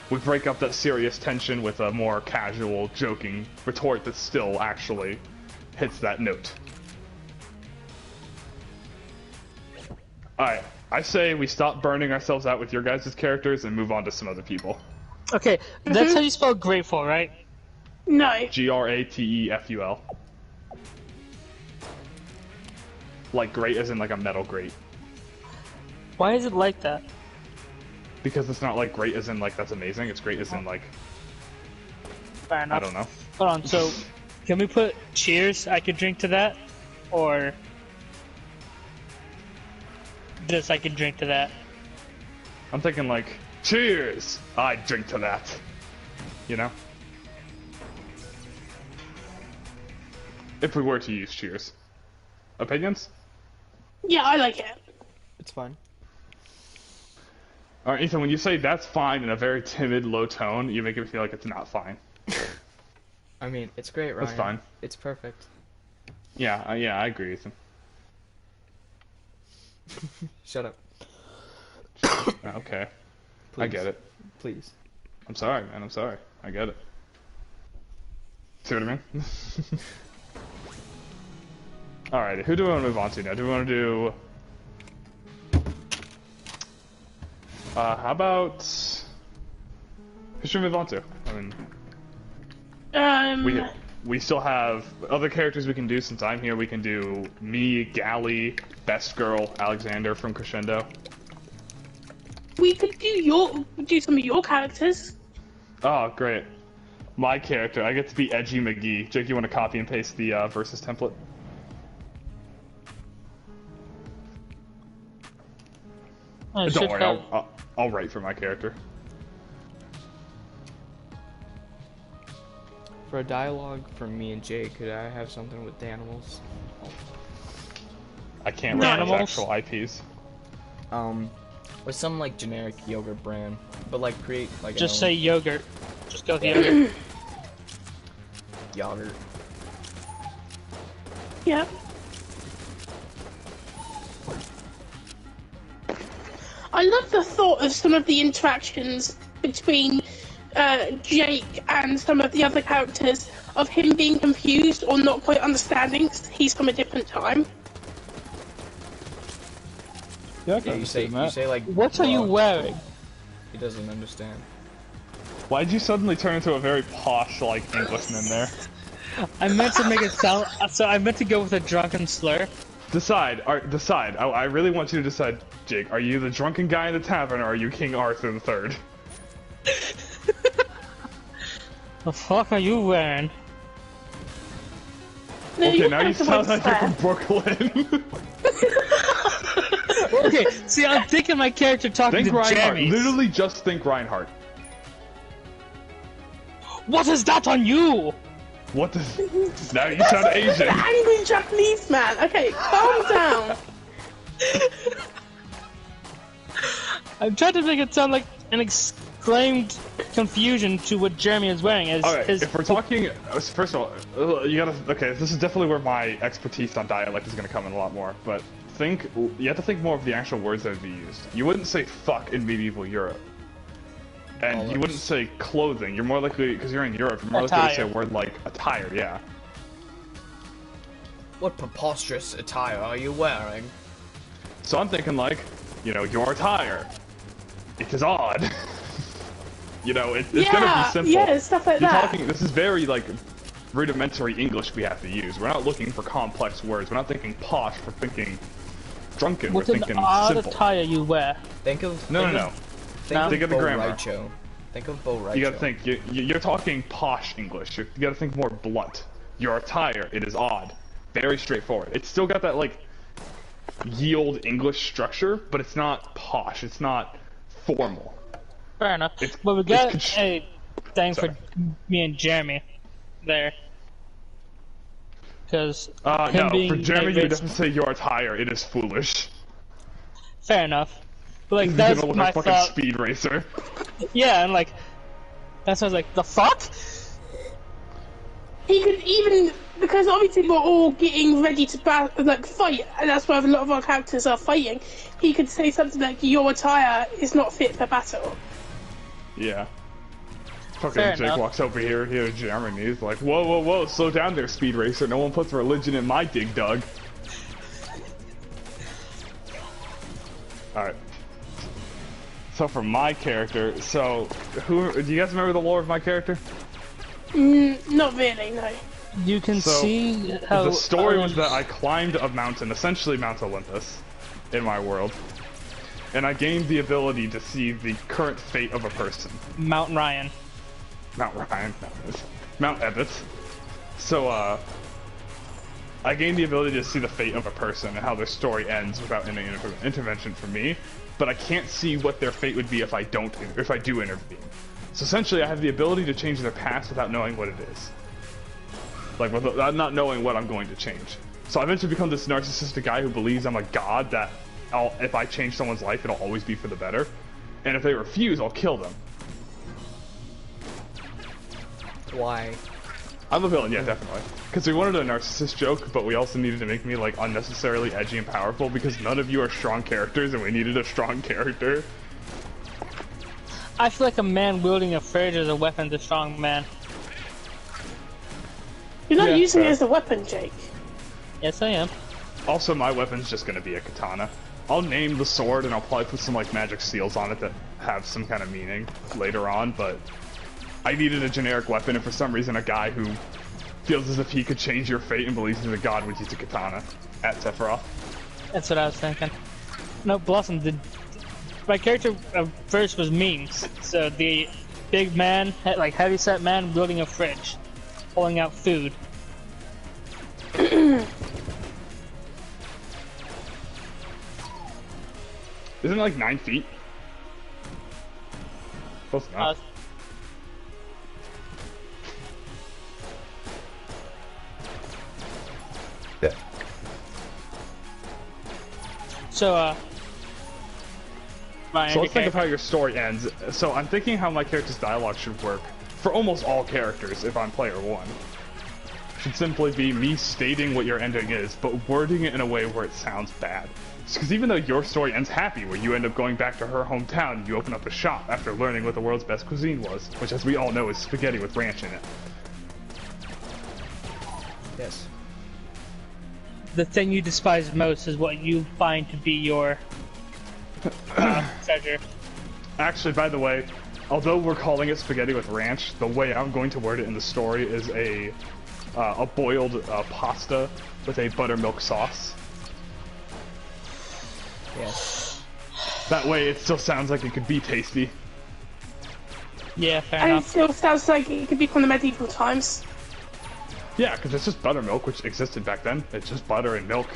[SPEAKER 4] We break up that serious tension with a more casual, joking retort that still actually hits that note. Alright, I say we stop burning ourselves out with your guys' characters and move on to some other people.
[SPEAKER 2] Okay, that's how you spell grateful, right?
[SPEAKER 3] No.
[SPEAKER 4] Grateful. Like great as in like a metal grate.
[SPEAKER 2] Why is it like that?
[SPEAKER 4] Because it's not like great as in like that's amazing, it's great as in like...
[SPEAKER 2] Fair enough.
[SPEAKER 4] I don't know.
[SPEAKER 2] Hold on, so can we put cheers, I could drink to that? Or just I could drink to that?
[SPEAKER 4] I'm thinking like, cheers! I drink to that. You know? If we were to use cheers. Opinions?
[SPEAKER 3] Yeah, I like it.
[SPEAKER 1] It's fine.
[SPEAKER 4] Alright, Ethan, when you say that's fine in a very timid, low tone, you make it feel like it's not fine.
[SPEAKER 1] I mean, it's great, Ryan.
[SPEAKER 4] That's fine.
[SPEAKER 1] It's perfect.
[SPEAKER 4] Yeah, I agree, Ethan.
[SPEAKER 1] Shut up.
[SPEAKER 4] Okay.
[SPEAKER 1] Please.
[SPEAKER 4] I get it.
[SPEAKER 1] Please.
[SPEAKER 4] I'm sorry, man, I'm sorry. I get it. See what I mean? Alright, who do we want to move on to now? Do we want to do... how about... Who should we move on to? I mean... We still have other characters we can do since I'm here. We can do me, Gally, Best Girl, Alexander from Crescendo.
[SPEAKER 3] We could do some of your characters.
[SPEAKER 4] Oh, great. My character, I get to be Edgy McGee. Jake, you want to copy and paste the versus template? Don't worry, I'll write for my character.
[SPEAKER 1] For a dialogue from me and Jay, could I have something with the animals?
[SPEAKER 4] I can't write actual IPs.
[SPEAKER 1] With some like generic yogurt brand, but like create like
[SPEAKER 2] just say yogurt. Just go with yogurt.
[SPEAKER 1] Yogurt.
[SPEAKER 3] Yep. I love the thought of some of the interactions between Jake and some of the other characters, of him being confused or not quite understanding he's from a different time.
[SPEAKER 4] Yeah,
[SPEAKER 1] you say like,
[SPEAKER 2] what are you wearing?
[SPEAKER 1] He doesn't understand.
[SPEAKER 4] Why'd you suddenly turn into a very posh, like, Englishman there?
[SPEAKER 2] I meant to make it sound, so I meant to go with a drunken slur.
[SPEAKER 4] Decide. I really want you to decide, Jake. Are you the drunken guy in the tavern, or are you King Arthur III?
[SPEAKER 2] The fuck are you wearing?
[SPEAKER 3] No,
[SPEAKER 4] Okay, now you
[SPEAKER 3] have to
[SPEAKER 4] sound like you're
[SPEAKER 3] understand.
[SPEAKER 4] from Brooklyn.
[SPEAKER 2] Okay, see, I'm thinking my character talking
[SPEAKER 4] Think
[SPEAKER 2] to
[SPEAKER 4] Reinhardt.
[SPEAKER 2] Jammies.
[SPEAKER 4] Literally just think Reinhardt.
[SPEAKER 2] What is that on you?
[SPEAKER 4] What the... Now you sound Asian.
[SPEAKER 3] The angry Japanese man. Okay, calm down.
[SPEAKER 2] I'm trying to make it sound like an exclaimed confusion to what Jeremy is wearing.
[SPEAKER 4] Alright, if we're talking... First of all, you gotta... Okay, this is definitely where my expertise on dialect is gonna come in a lot more, but you have to think more of the actual words that would be used. You wouldn't say fuck in medieval Europe. And you wouldn't say clothing. You're more likely, because you're in Europe, you're more likely to say a word like attire, yeah.
[SPEAKER 1] What preposterous attire are you wearing?
[SPEAKER 4] So I'm thinking like, you know, your attire. It is odd. You know, it's gonna be simple.
[SPEAKER 3] Yeah, stuff like that.
[SPEAKER 4] This is very, like, rudimentary English we have to use. We're not looking for complex words. We're not thinking posh, we're thinking drunken,
[SPEAKER 2] What's
[SPEAKER 4] we're thinking
[SPEAKER 2] an odd
[SPEAKER 4] simple.
[SPEAKER 2] attire you wear?
[SPEAKER 1] Think of
[SPEAKER 4] No.
[SPEAKER 1] Think
[SPEAKER 4] of the grammar.
[SPEAKER 1] Raicho. Think of Bo Raicho.
[SPEAKER 4] You gotta think, you're talking posh English. You gotta think more blunt. Your attire, it is odd. Very straightforward. It's still got that, like, yield English structure, but it's not posh. It's not formal.
[SPEAKER 2] Fair enough. But we got a thing for me and Jeremy there. Because
[SPEAKER 4] no, for Jeremy, you would definitely say your attire. It is foolish.
[SPEAKER 2] Fair enough. But, like, that's
[SPEAKER 4] look
[SPEAKER 2] my
[SPEAKER 4] like a fucking
[SPEAKER 2] thought.
[SPEAKER 4] speed racer.
[SPEAKER 2] Yeah, and like, that sounds like, the fuck?
[SPEAKER 3] He could even, because obviously we're all getting ready to fight, and that's why a lot of our characters are fighting. He could say something like, "Your attire is not fit for battle."
[SPEAKER 4] Yeah. Fucking
[SPEAKER 2] Fair
[SPEAKER 4] Jake
[SPEAKER 2] enough.
[SPEAKER 4] walks over here, Jeremy, he's like, whoa, slow down there, speed racer. No one puts religion in my dig dug. Alright. So for my character, do you guys remember the lore of my character?
[SPEAKER 3] Not really, no.
[SPEAKER 2] You can see how...
[SPEAKER 4] The story was that I climbed a mountain, essentially Mount Olympus, in my world. And I gained the ability to see the current fate of a person.
[SPEAKER 2] Mount Ryan.
[SPEAKER 4] Mount Ebbets. So, I gained the ability to see the fate of a person and how their story ends without any intervention from me, but I can't see what their fate would be if I do intervene. So essentially, I have the ability to change their past without knowing what it is. Like, without not knowing what I'm going to change. So I eventually become this narcissistic guy who believes I'm a god, that if I change someone's life, it'll always be for the better. And if they refuse, I'll kill them.
[SPEAKER 1] Why?
[SPEAKER 4] I'm a villain, yeah, definitely. Because we wanted a narcissist joke, but we also needed to make me, like, unnecessarily edgy and powerful, because none of you are strong characters, and we needed a strong character.
[SPEAKER 2] I feel like a man wielding a fridge as a weapon is a strong man.
[SPEAKER 3] You're not using
[SPEAKER 4] fair.
[SPEAKER 3] it as a weapon, Jake.
[SPEAKER 2] Yes, I am.
[SPEAKER 4] Also, my weapon's just gonna be a katana. I'll name the sword, and I'll probably put some, like, magic seals on it that have some kind of meaning later on, but I needed a generic weapon, and for some reason a guy who feels as if he could change your fate and believes in a god would use a katana at Sephiroth.
[SPEAKER 2] That's what I was thinking. No, Blossom, my character first was memes. So the big man, like heavy-set man wielding a fridge, pulling out food.
[SPEAKER 4] Isn't it like 9 feet? Close enough.
[SPEAKER 2] So,
[SPEAKER 4] So let's think of how your story ends. So I'm thinking how my character's dialogue should work for almost all characters if I'm player 1. Should simply be me stating what your ending is, but wording it in a way where it sounds bad. Because even though your story ends happy, where you end up going back to her hometown and you open up a shop after learning what the world's best cuisine was, which as we all know is spaghetti with ranch in it.
[SPEAKER 1] Yes.
[SPEAKER 2] the thing you despise most is what you find to be your treasure.
[SPEAKER 4] Actually, by the way, although we're calling it spaghetti with ranch, the way I'm going to word it in the story is a boiled pasta with a buttermilk sauce.
[SPEAKER 1] Yes.
[SPEAKER 4] That way it still sounds like it could be tasty.
[SPEAKER 2] Yeah, fair
[SPEAKER 3] And it
[SPEAKER 2] enough.
[SPEAKER 3] still sounds like it could be from the medieval times.
[SPEAKER 4] Yeah, because it's just buttermilk, which existed back then. It's just butter and milk.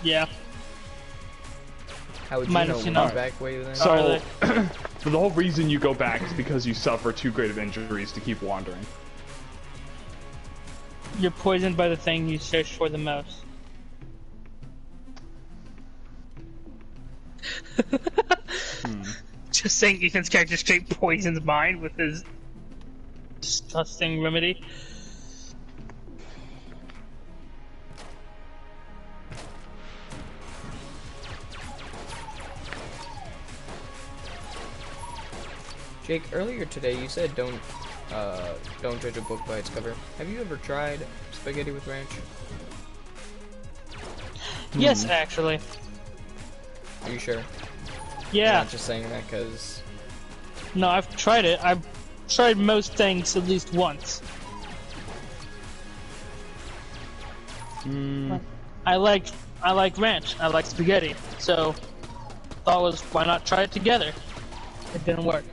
[SPEAKER 2] Yeah.
[SPEAKER 1] How would you
[SPEAKER 2] Minus,
[SPEAKER 1] know
[SPEAKER 2] you know-
[SPEAKER 1] way back way then?
[SPEAKER 4] So, the whole reason you go back is because you suffer too great of injuries to keep wandering.
[SPEAKER 2] You're poisoned by the thing you search for the most. Just saying Ethan's character straight poisons mine with his disgusting remedy.
[SPEAKER 1] Jake, earlier today you said don't judge a book by its cover. Have you ever tried spaghetti with ranch?
[SPEAKER 2] Yes, actually.
[SPEAKER 1] Are you sure?
[SPEAKER 2] Yeah.
[SPEAKER 1] I'm not just saying that because...
[SPEAKER 2] No, I've tried it. I've tried most things at least once. I like ranch. I like spaghetti. So, thought was why not try it together? It didn't work.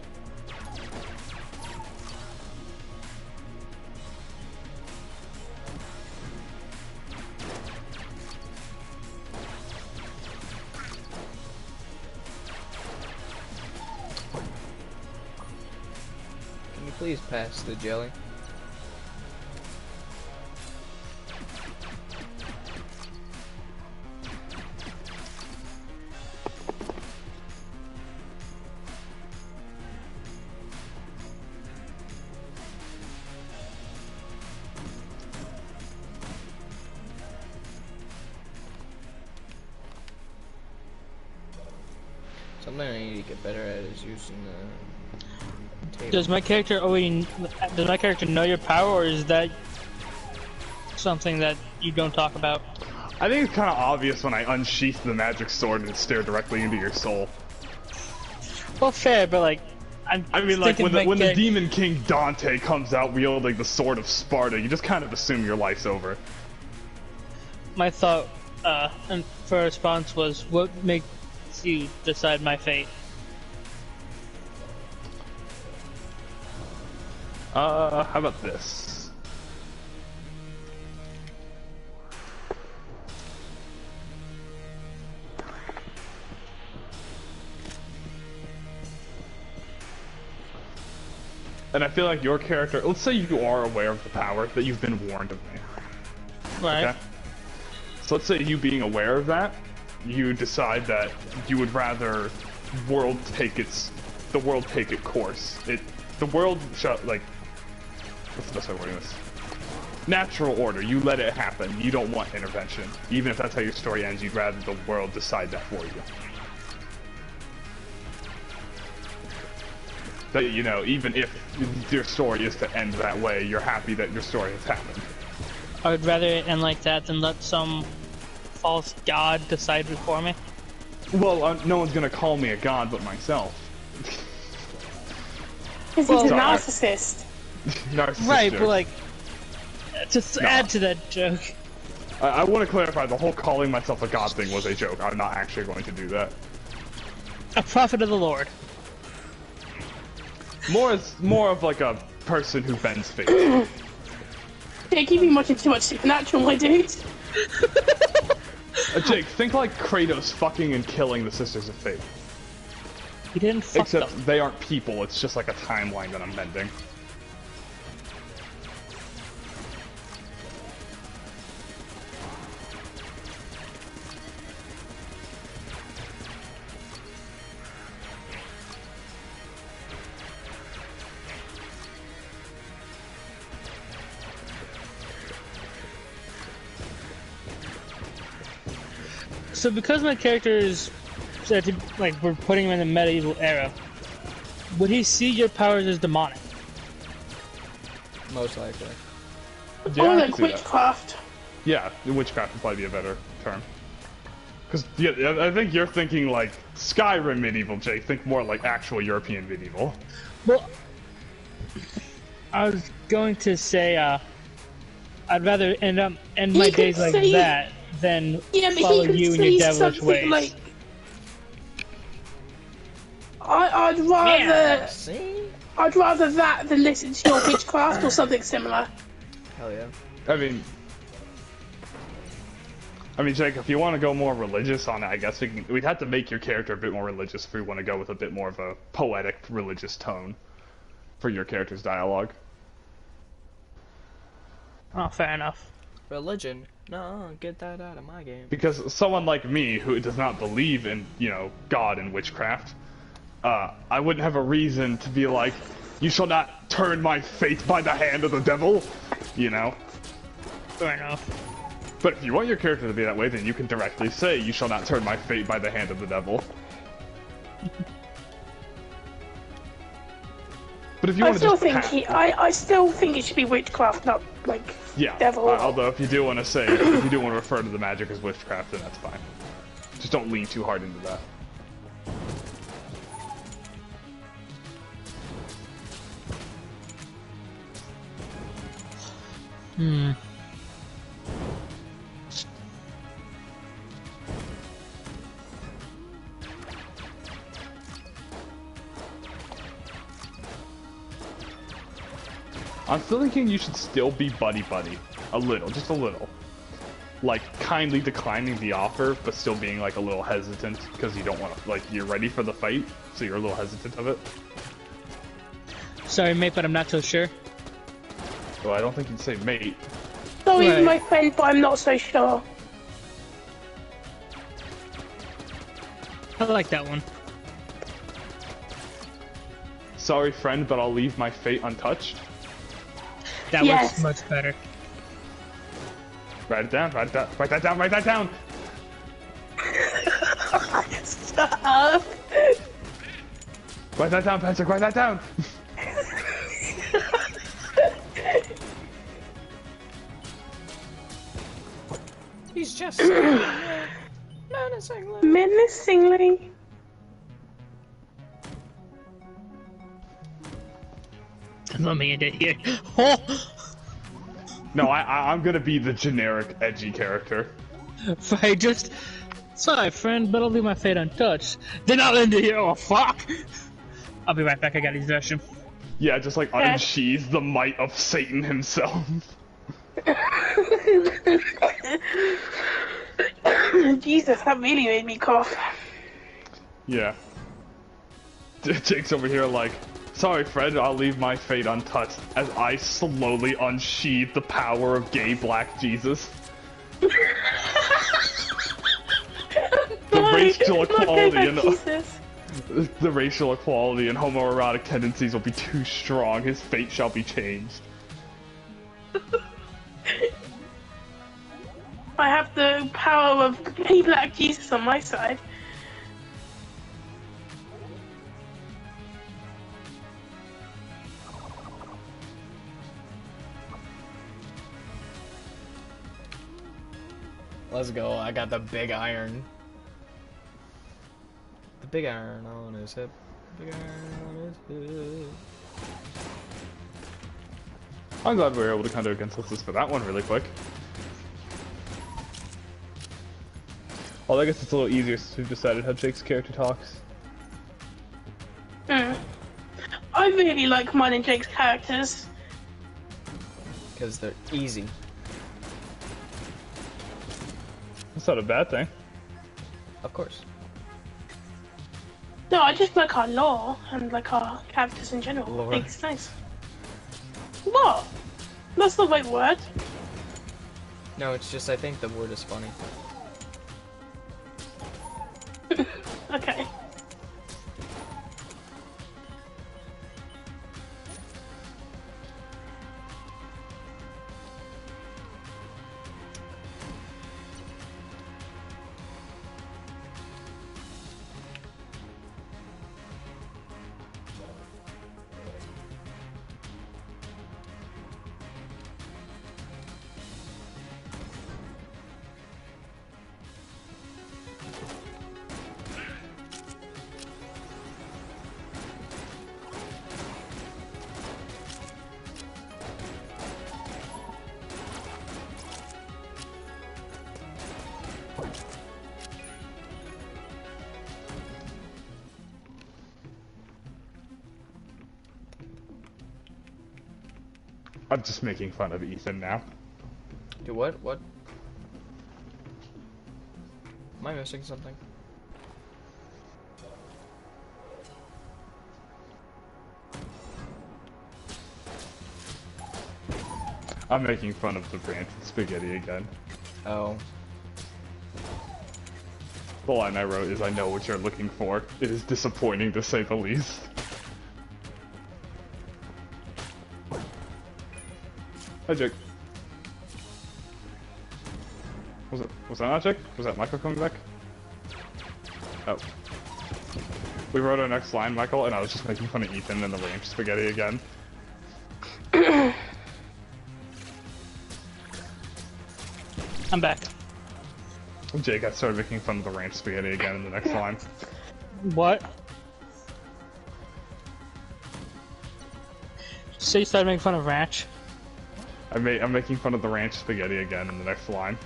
[SPEAKER 1] Can you please pass the jelly? Something I need to get better at is using the table.
[SPEAKER 2] Does my character know your power, or is that something that you don't talk about?
[SPEAKER 4] I think it's kind of obvious when I unsheath the magic sword and stare directly into your soul.
[SPEAKER 2] Well, fair, but like,
[SPEAKER 4] I mean, like when the Demon King Dante comes out wielding the sword of Sparta, you just kind of assume your life's over.
[SPEAKER 2] My thought, and for a response was, what makes you decide my fate?
[SPEAKER 4] How about this? And I feel like your character, let's say you are aware of the power, that you've been warned of me.
[SPEAKER 2] Right.
[SPEAKER 4] Okay? So let's say you being aware of that, you decide that you would rather the world take its course. The world like, what's the best way of wording this? Natural order. You let it happen. You don't want intervention. Even if that's how your story ends, you'd rather the world decide that for you. That, you know, even if your story is to end that way, you're happy that your story has happened.
[SPEAKER 2] I would rather it end like that than let some false god decide it for me.
[SPEAKER 4] Well, no one's gonna call me a god but myself.
[SPEAKER 3] Because he's a narcissist.
[SPEAKER 4] Narcissist
[SPEAKER 2] Right,
[SPEAKER 4] joke.
[SPEAKER 2] but like, just add to that joke.
[SPEAKER 4] I want to clarify, the whole calling myself a god thing was a joke. I'm not actually going to do that.
[SPEAKER 2] A prophet of the Lord.
[SPEAKER 4] More of like a person who bends fate.
[SPEAKER 3] Yeah, keep me watching too much Supernatural, my dude.
[SPEAKER 4] Jake, think like Kratos fucking and killing the Sisters of Fate.
[SPEAKER 2] He didn't fuck
[SPEAKER 4] Except
[SPEAKER 2] them.
[SPEAKER 4] they aren't people, it's just like a timeline that I'm bending.
[SPEAKER 2] So because my character is said to, like, we're putting him in the medieval era, would he see your powers as demonic?
[SPEAKER 1] Most likely.
[SPEAKER 4] Yeah,
[SPEAKER 3] Or
[SPEAKER 4] I
[SPEAKER 3] like
[SPEAKER 4] can see that.
[SPEAKER 3] witchcraft.
[SPEAKER 4] Yeah, witchcraft would probably be a better term. Because, yeah, I think you're thinking like Skyrim medieval, Jake. Think more like actual European medieval.
[SPEAKER 2] Well, I was going to say, I'd rather end my
[SPEAKER 3] could
[SPEAKER 2] days like
[SPEAKER 3] say-
[SPEAKER 2] that than
[SPEAKER 3] Yeah, but
[SPEAKER 2] follow
[SPEAKER 3] he could
[SPEAKER 2] you in
[SPEAKER 3] say
[SPEAKER 2] your devilish
[SPEAKER 3] something
[SPEAKER 2] ways.
[SPEAKER 3] like, I'd rather I'd rather that than listen to your witchcraft or something similar.
[SPEAKER 1] Hell yeah.
[SPEAKER 4] I mean, Jake, if you want to go more religious on it, I guess we'd have to make your character a bit more religious if we want to go with a bit more of a poetic, religious tone for your character's dialogue.
[SPEAKER 2] Oh, fair enough.
[SPEAKER 1] Religion? No, get that out of my game.
[SPEAKER 4] Because someone like me, who does not believe in, you know, God and witchcraft, I wouldn't have a reason to be like, you shall not turn my fate by the hand of the devil, you know?
[SPEAKER 2] Fair enough.
[SPEAKER 4] But if you want your character to be that way, then you can directly say, you shall not turn my fate by the hand of the devil. But if you
[SPEAKER 3] I
[SPEAKER 4] want to
[SPEAKER 3] still
[SPEAKER 4] just
[SPEAKER 3] think I still think it should be witchcraft, not like
[SPEAKER 4] yeah.
[SPEAKER 3] devil.
[SPEAKER 4] Although if you do want to say, if you do want to refer to the magic as witchcraft, then that's fine. Just don't lean too hard into that.
[SPEAKER 2] Hmm.
[SPEAKER 4] I'm still thinking you should still be buddy-buddy. A little, just a little. Like, kindly declining the offer, but still being, like, a little hesitant, because you don't want to, like, you're ready for the fight, so you're a little hesitant of it.
[SPEAKER 2] Sorry, mate, but I'm not so sure.
[SPEAKER 4] Well, I don't think you'd say mate.
[SPEAKER 3] Sorry,
[SPEAKER 2] Right.
[SPEAKER 3] my friend, but I'm not so sure.
[SPEAKER 2] I like that one.
[SPEAKER 4] Sorry, friend, but I'll leave my fate untouched.
[SPEAKER 2] That
[SPEAKER 3] Yes.
[SPEAKER 2] works much better.
[SPEAKER 4] Write it down, write that down, write that down!
[SPEAKER 3] Shut up.
[SPEAKER 4] Write that down, Patrick, write that down!
[SPEAKER 1] He's just menacingly.
[SPEAKER 3] Menacingly.
[SPEAKER 2] Let me end it here. Oh!
[SPEAKER 4] No, I'm gonna be the generic, edgy character.
[SPEAKER 2] If I just... Sorry, friend, but I'll leave my fate untouched. Then I'll end it here. Oh, fuck! I'll be right back. I gotta use the restroom.
[SPEAKER 4] Yeah, just like unsheathe the might of Satan himself.
[SPEAKER 3] Jesus, that really made me cough.
[SPEAKER 4] Yeah. Jake's over here like, sorry, Fred, I'll leave my fate untouched as I slowly unsheathe the power of gay black Jesus. The racial equality and the racial equality and homoerotic tendencies will be too strong. His fate shall be changed.
[SPEAKER 3] I have the power of gay black Jesus on my side.
[SPEAKER 1] Let's go. I got the big iron. The big iron on his hip. Big iron on his hip.
[SPEAKER 4] I'm glad we were able to kind of consensus for that one really quick. Well, I guess it's a little easier since we've decided how Jake's character talks.
[SPEAKER 3] I really like mine and Jake's characters.
[SPEAKER 1] Because they're easy.
[SPEAKER 4] That's not a bad thing.
[SPEAKER 1] Of course.
[SPEAKER 3] No, I just like our lore and like our characters in general.
[SPEAKER 1] Lore.
[SPEAKER 3] I think it's nice. What? That's the right word.
[SPEAKER 1] No, it's just I think the word is funny.
[SPEAKER 3] Okay.
[SPEAKER 4] I'm just making fun of Ethan now.
[SPEAKER 1] Do what? What? Am I missing something?
[SPEAKER 4] I'm making fun of the ranch and spaghetti again.
[SPEAKER 1] Oh.
[SPEAKER 4] The line I wrote is, I know what you're looking for. It is disappointing to say the least. Hi, Jake. Was that not Jake? Was that Michael coming back? Oh. We wrote our next line, Michael, and I was just making fun of Ethan and the range spaghetti again.
[SPEAKER 2] I'm back.
[SPEAKER 4] Jake, I started making fun of the ranch spaghetti again in the next line.
[SPEAKER 2] What? So you started making fun of ranch?
[SPEAKER 4] I'm making fun of the ranch spaghetti again in the next line.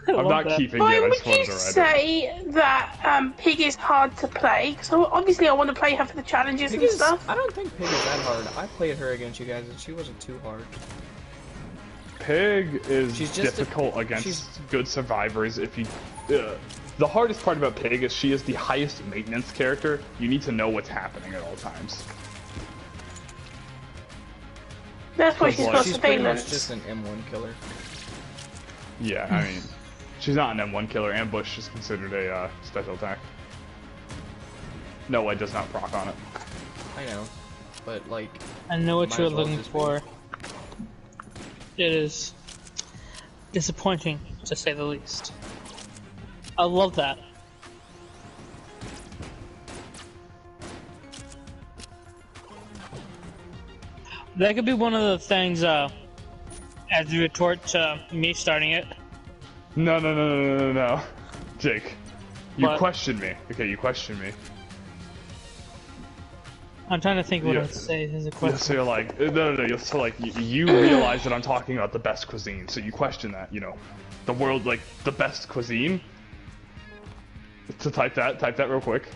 [SPEAKER 4] I'm not keeping
[SPEAKER 3] Why
[SPEAKER 4] it, I
[SPEAKER 3] would
[SPEAKER 4] just wanted
[SPEAKER 3] you
[SPEAKER 4] to write it.
[SPEAKER 3] say that Pig is hard to play? So obviously I want to play her for the challenges
[SPEAKER 1] Pig
[SPEAKER 3] and
[SPEAKER 1] is,
[SPEAKER 3] stuff.
[SPEAKER 1] I don't think Pig is that hard. I played her against you guys and she wasn't too hard.
[SPEAKER 4] Pig is
[SPEAKER 1] She's just
[SPEAKER 4] difficult against good survivors if you... the hardest part about Pig is she is the highest maintenance character. You need to know what's happening at all times.
[SPEAKER 3] That's why she's got
[SPEAKER 1] She's pretty much
[SPEAKER 3] surveillance.
[SPEAKER 1] just an M1 killer.
[SPEAKER 4] Yeah, I mean, she's not an M1 killer. Ambush is considered a special attack. No, it does not proc on it.
[SPEAKER 1] I know, but like...
[SPEAKER 2] I know what
[SPEAKER 1] might
[SPEAKER 2] you're
[SPEAKER 1] as well
[SPEAKER 2] looking
[SPEAKER 1] just
[SPEAKER 2] for. It is disappointing, to say the least. I love that. That could be one of the things, as a retort to me starting it.
[SPEAKER 4] No. Jake, you
[SPEAKER 2] What?
[SPEAKER 4] questioned me. Okay, you questioned me.
[SPEAKER 2] I'm trying to think what
[SPEAKER 4] Yeah.
[SPEAKER 2] I'd say as a
[SPEAKER 4] Yeah,
[SPEAKER 2] question.
[SPEAKER 4] so you're like, no. So like, you realize that I'm talking about the best cuisine, so you question that, you know, the world, like, the best cuisine. So type that real quick.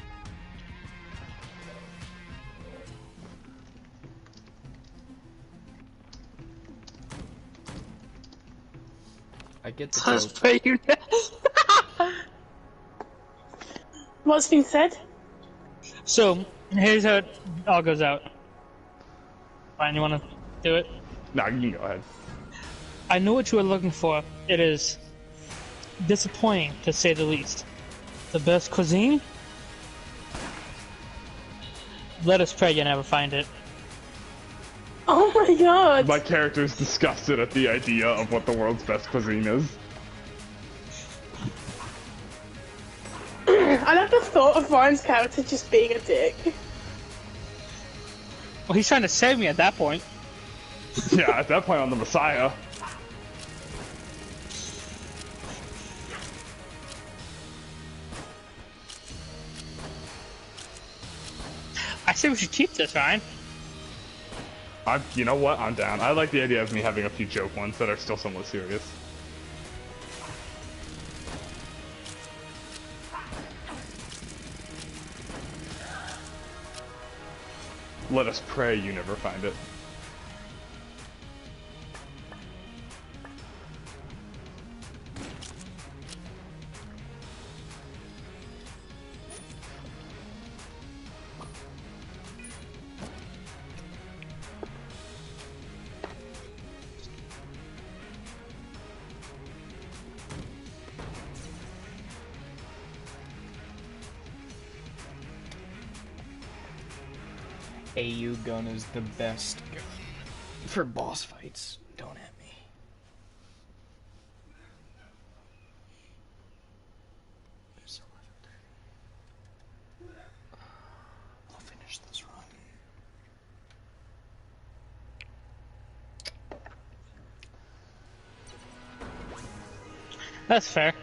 [SPEAKER 1] I get the
[SPEAKER 2] Let's
[SPEAKER 1] joke.
[SPEAKER 2] pray you
[SPEAKER 3] What's been said?
[SPEAKER 2] So, here's how it all goes out. Fine, you wanna do it?
[SPEAKER 4] Nah, you can go ahead.
[SPEAKER 2] I know what you are looking for. It is disappointing, to say the least. The best cuisine? Let us pray you never find it.
[SPEAKER 3] Oh my god!
[SPEAKER 4] My character's disgusted at the idea of what the world's best cuisine is.
[SPEAKER 3] I love the thought of Ryan's character just being a dick.
[SPEAKER 2] Well, he's trying to save me at that point.
[SPEAKER 4] Yeah, at that point I'm the Messiah.
[SPEAKER 2] I say we should keep this, Ryan.
[SPEAKER 4] You know what? I'm down. I like the idea of me having a few joke ones that are still somewhat serious. Let us pray you never find it.
[SPEAKER 1] AU gun is the best gun for boss fights. Don't at me. I'll finish this run.
[SPEAKER 2] That's fair.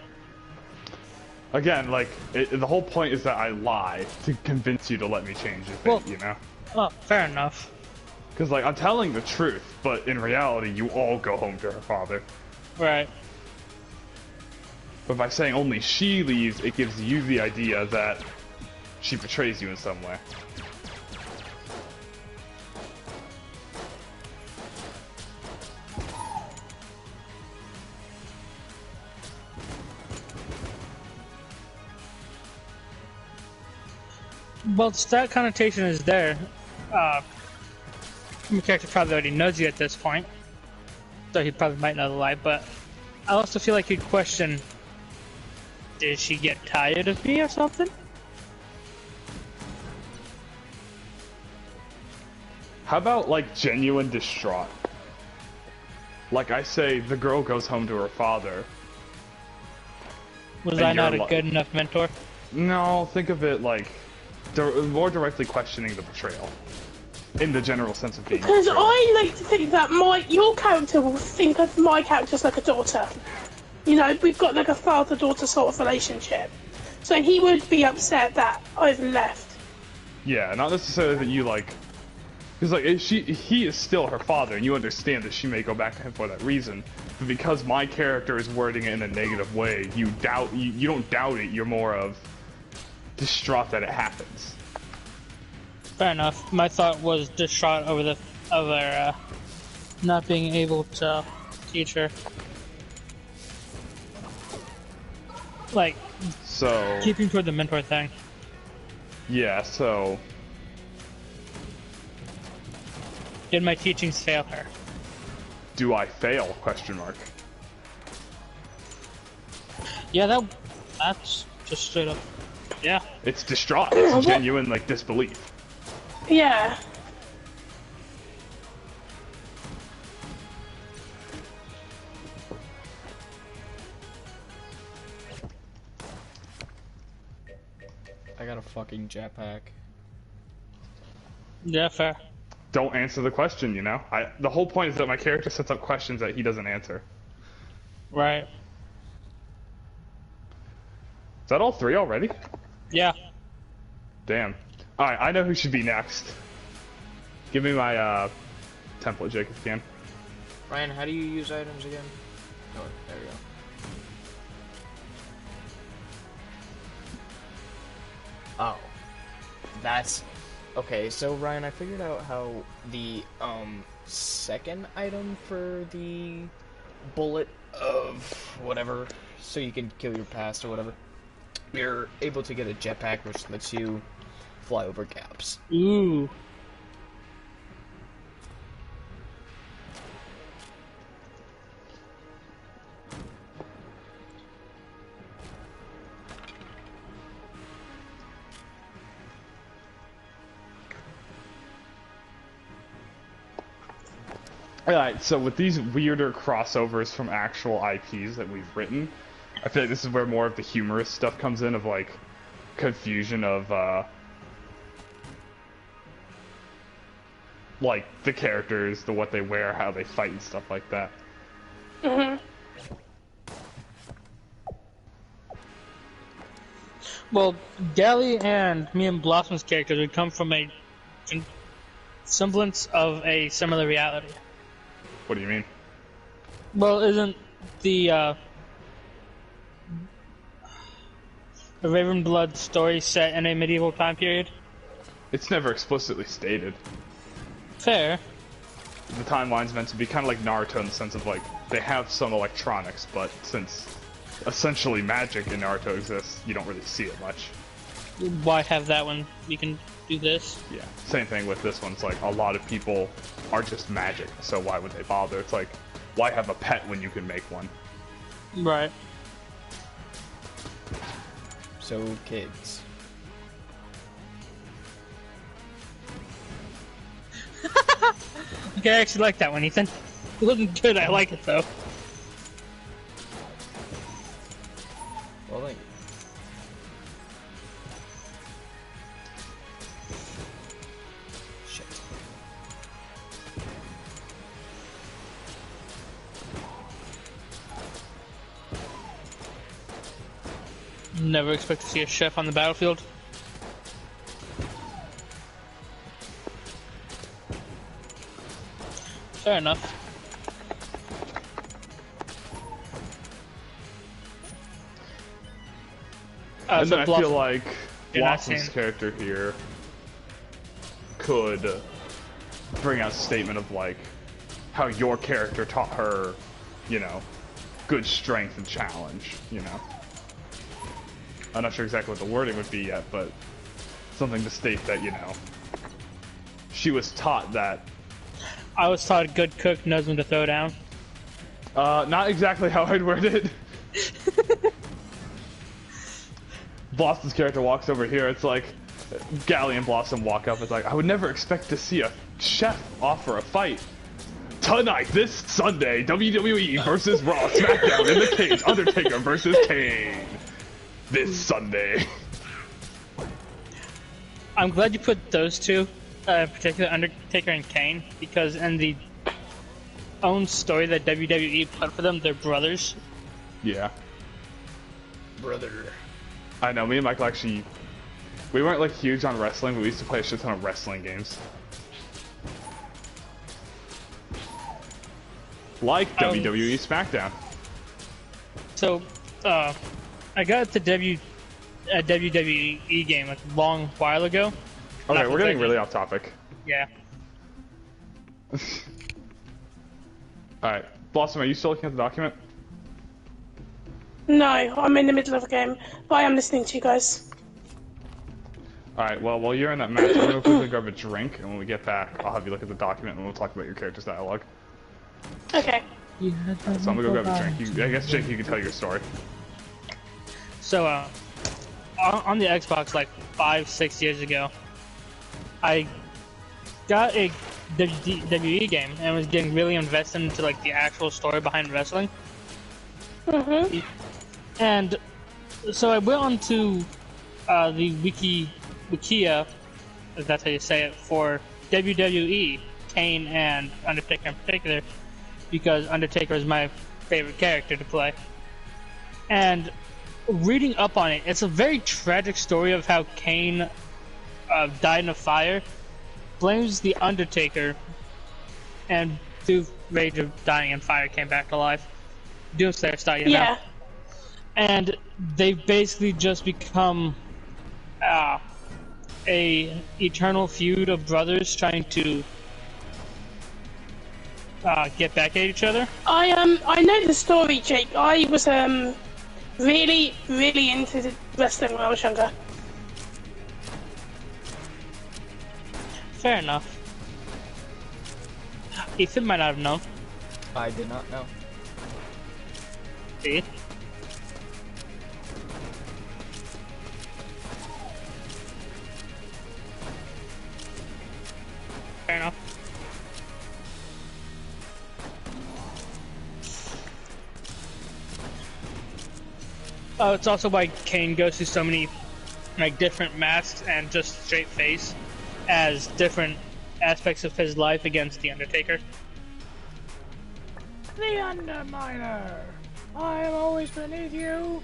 [SPEAKER 4] Again, like, the whole point is that I lie to convince you to let me change your thing,
[SPEAKER 2] Well-
[SPEAKER 4] you know?
[SPEAKER 2] Well, fair enough.
[SPEAKER 4] Because, like, I'm telling the truth, but in reality, you all go home to her father.
[SPEAKER 2] Right.
[SPEAKER 4] But by saying only she leaves, it gives you the idea that she betrays you in some way.
[SPEAKER 2] Well, that connotation is there. My character probably already knows you at this point, so he probably might know the lie, but I also feel like you'd question, did she get tired of me or something?
[SPEAKER 4] How about, like, genuine distraught? Like I say, the girl goes home to her father,
[SPEAKER 2] Was
[SPEAKER 4] And
[SPEAKER 2] I not
[SPEAKER 4] you're
[SPEAKER 2] a good enough mentor?
[SPEAKER 4] No, think of it like more directly questioning the betrayal, in the general sense of being
[SPEAKER 3] Because
[SPEAKER 4] betrayed.
[SPEAKER 3] I like to think that your character will think of my character as like a daughter. You know, we've got like a father-daughter sort of relationship. So he would be upset that I've left.
[SPEAKER 4] Yeah, not necessarily that you like, because like he is still her father, and you understand that she may go back to him for that reason. But because my character is wording it in a negative way, you don't doubt it. You're more of distraught that it happens.
[SPEAKER 2] Fair enough. My thought was distraught over not being able to teach her. Like,
[SPEAKER 4] So
[SPEAKER 2] keeping toward the mentor thing.
[SPEAKER 4] yeah, so
[SPEAKER 2] Did my teachings fail her?
[SPEAKER 4] do I fail? Question mark.
[SPEAKER 2] Yeah, that's just straight up. Yeah.
[SPEAKER 4] It's distraught. It's genuine like disbelief.
[SPEAKER 3] Yeah.
[SPEAKER 1] I got a fucking jetpack.
[SPEAKER 2] Yeah, fair.
[SPEAKER 4] Don't answer the question, you know? The whole point is that my character sets up questions that he doesn't answer.
[SPEAKER 2] Right.
[SPEAKER 4] Is that all three already?
[SPEAKER 2] Yeah.
[SPEAKER 4] Damn. Alright, I know who should be next. Give me my template, Jake, if you can.
[SPEAKER 1] Ryan, how do you use items again? Oh, there we go. Oh. That's... Okay, so Ryan, I figured out how the, second item for the bullet of whatever, so you can kill your past or whatever, you're able to get a jetpack which lets you fly over gaps.
[SPEAKER 2] Ooh.
[SPEAKER 4] Alright, so with these weirder crossovers from actual IPs that we've written, I feel like this is where more of the humorous stuff comes in, of like confusion of like the characters, what they wear, how they fight and stuff like that.
[SPEAKER 3] Mhm.
[SPEAKER 2] Well, Gally and me and Blossom's characters would come from a semblance of a similar reality.
[SPEAKER 4] What do you mean?
[SPEAKER 2] Well, isn't the Ravenblood story set in a medieval time period?
[SPEAKER 4] It's never explicitly stated.
[SPEAKER 2] Fair.
[SPEAKER 4] The timeline's meant to be kind of like Naruto in the sense of like, they have some electronics, but since essentially magic in Naruto exists, you don't really see it much.
[SPEAKER 2] Why have that when we can do this?
[SPEAKER 4] Yeah, same thing with this one. It's like a lot of people are just magic, so why would they bother? It's like, why have a pet when you can make one?
[SPEAKER 2] Right.
[SPEAKER 1] So, kids.
[SPEAKER 2] Okay, I actually like that one, Ethan. It wasn't good, I like it though.
[SPEAKER 1] Well, thank you. Shit.
[SPEAKER 2] Never expect to see a chef on the battlefield. Fair enough.
[SPEAKER 4] And then I
[SPEAKER 2] Blossom-
[SPEAKER 4] feel like
[SPEAKER 2] You're not
[SPEAKER 4] Blossom's
[SPEAKER 2] saying-
[SPEAKER 4] character here could bring out a statement of like how your character taught her, you know, good strength and challenge, you know. I'm not sure exactly what the wording would be yet, but something to state that, you know, she was taught that.
[SPEAKER 2] I was taught a good cook knows when to throw down.
[SPEAKER 4] Not exactly how I'd word it. Blossom's character walks over here, it's like, Gally and Blossom walk up, it's like, I would never expect to see a chef offer a fight. Tonight, this Sunday, WWE versus Raw, SmackDown in the cage, Undertaker versus Kane. this Sunday.
[SPEAKER 2] I'm glad you put those two, in particular Undertaker and Kane, because in the own story that WWE put for them, they're brothers.
[SPEAKER 4] Yeah.
[SPEAKER 1] Brother.
[SPEAKER 4] I know, me and Michael actually, we weren't like huge on wrestling, but we used to play a shit ton of wrestling games. Like WWE SmackDown.
[SPEAKER 2] So, I got the WWE game like a long while ago.
[SPEAKER 4] Okay, we're getting really off topic.
[SPEAKER 2] Yeah.
[SPEAKER 4] Alright, Blossom, are you still looking at the document?
[SPEAKER 3] No, I'm in the middle of a game, but I am listening to you guys.
[SPEAKER 4] Alright, well, while you're in that match, I'm gonna quickly grab a drink, and when we get back, I'll have you look at the document and we'll talk about your character's dialogue.
[SPEAKER 3] Okay.
[SPEAKER 4] So I'm gonna go grab a drink. I guess, Jake, you can tell your story.
[SPEAKER 2] So, on the Xbox like 5-6 years ago, I got a WWE game and was getting really invested into like the actual story behind wrestling.
[SPEAKER 3] Mhm.
[SPEAKER 2] And so I went on to the Wikia, if that's how you say it, for WWE, Kane and Undertaker in particular, because Undertaker is my favorite character to play. And reading up on it, it's a very tragic story of how Kane died in a fire, blames the Undertaker, and through rage of dying in fire came back to life. Doomslayer style, you know?
[SPEAKER 3] Yeah.
[SPEAKER 2] And they've basically just become a eternal feud of brothers trying to get back at each other.
[SPEAKER 3] I know the story, Jake. I was really into wrestling when I was younger.
[SPEAKER 2] Fair enough. Ethan might not have known.
[SPEAKER 1] I did not know.
[SPEAKER 2] See? Fair enough. Oh, it's also why Kane goes through so many like different masks and just straight face as different aspects of his life against the Undertaker.
[SPEAKER 1] The Underminer! I am always beneath you!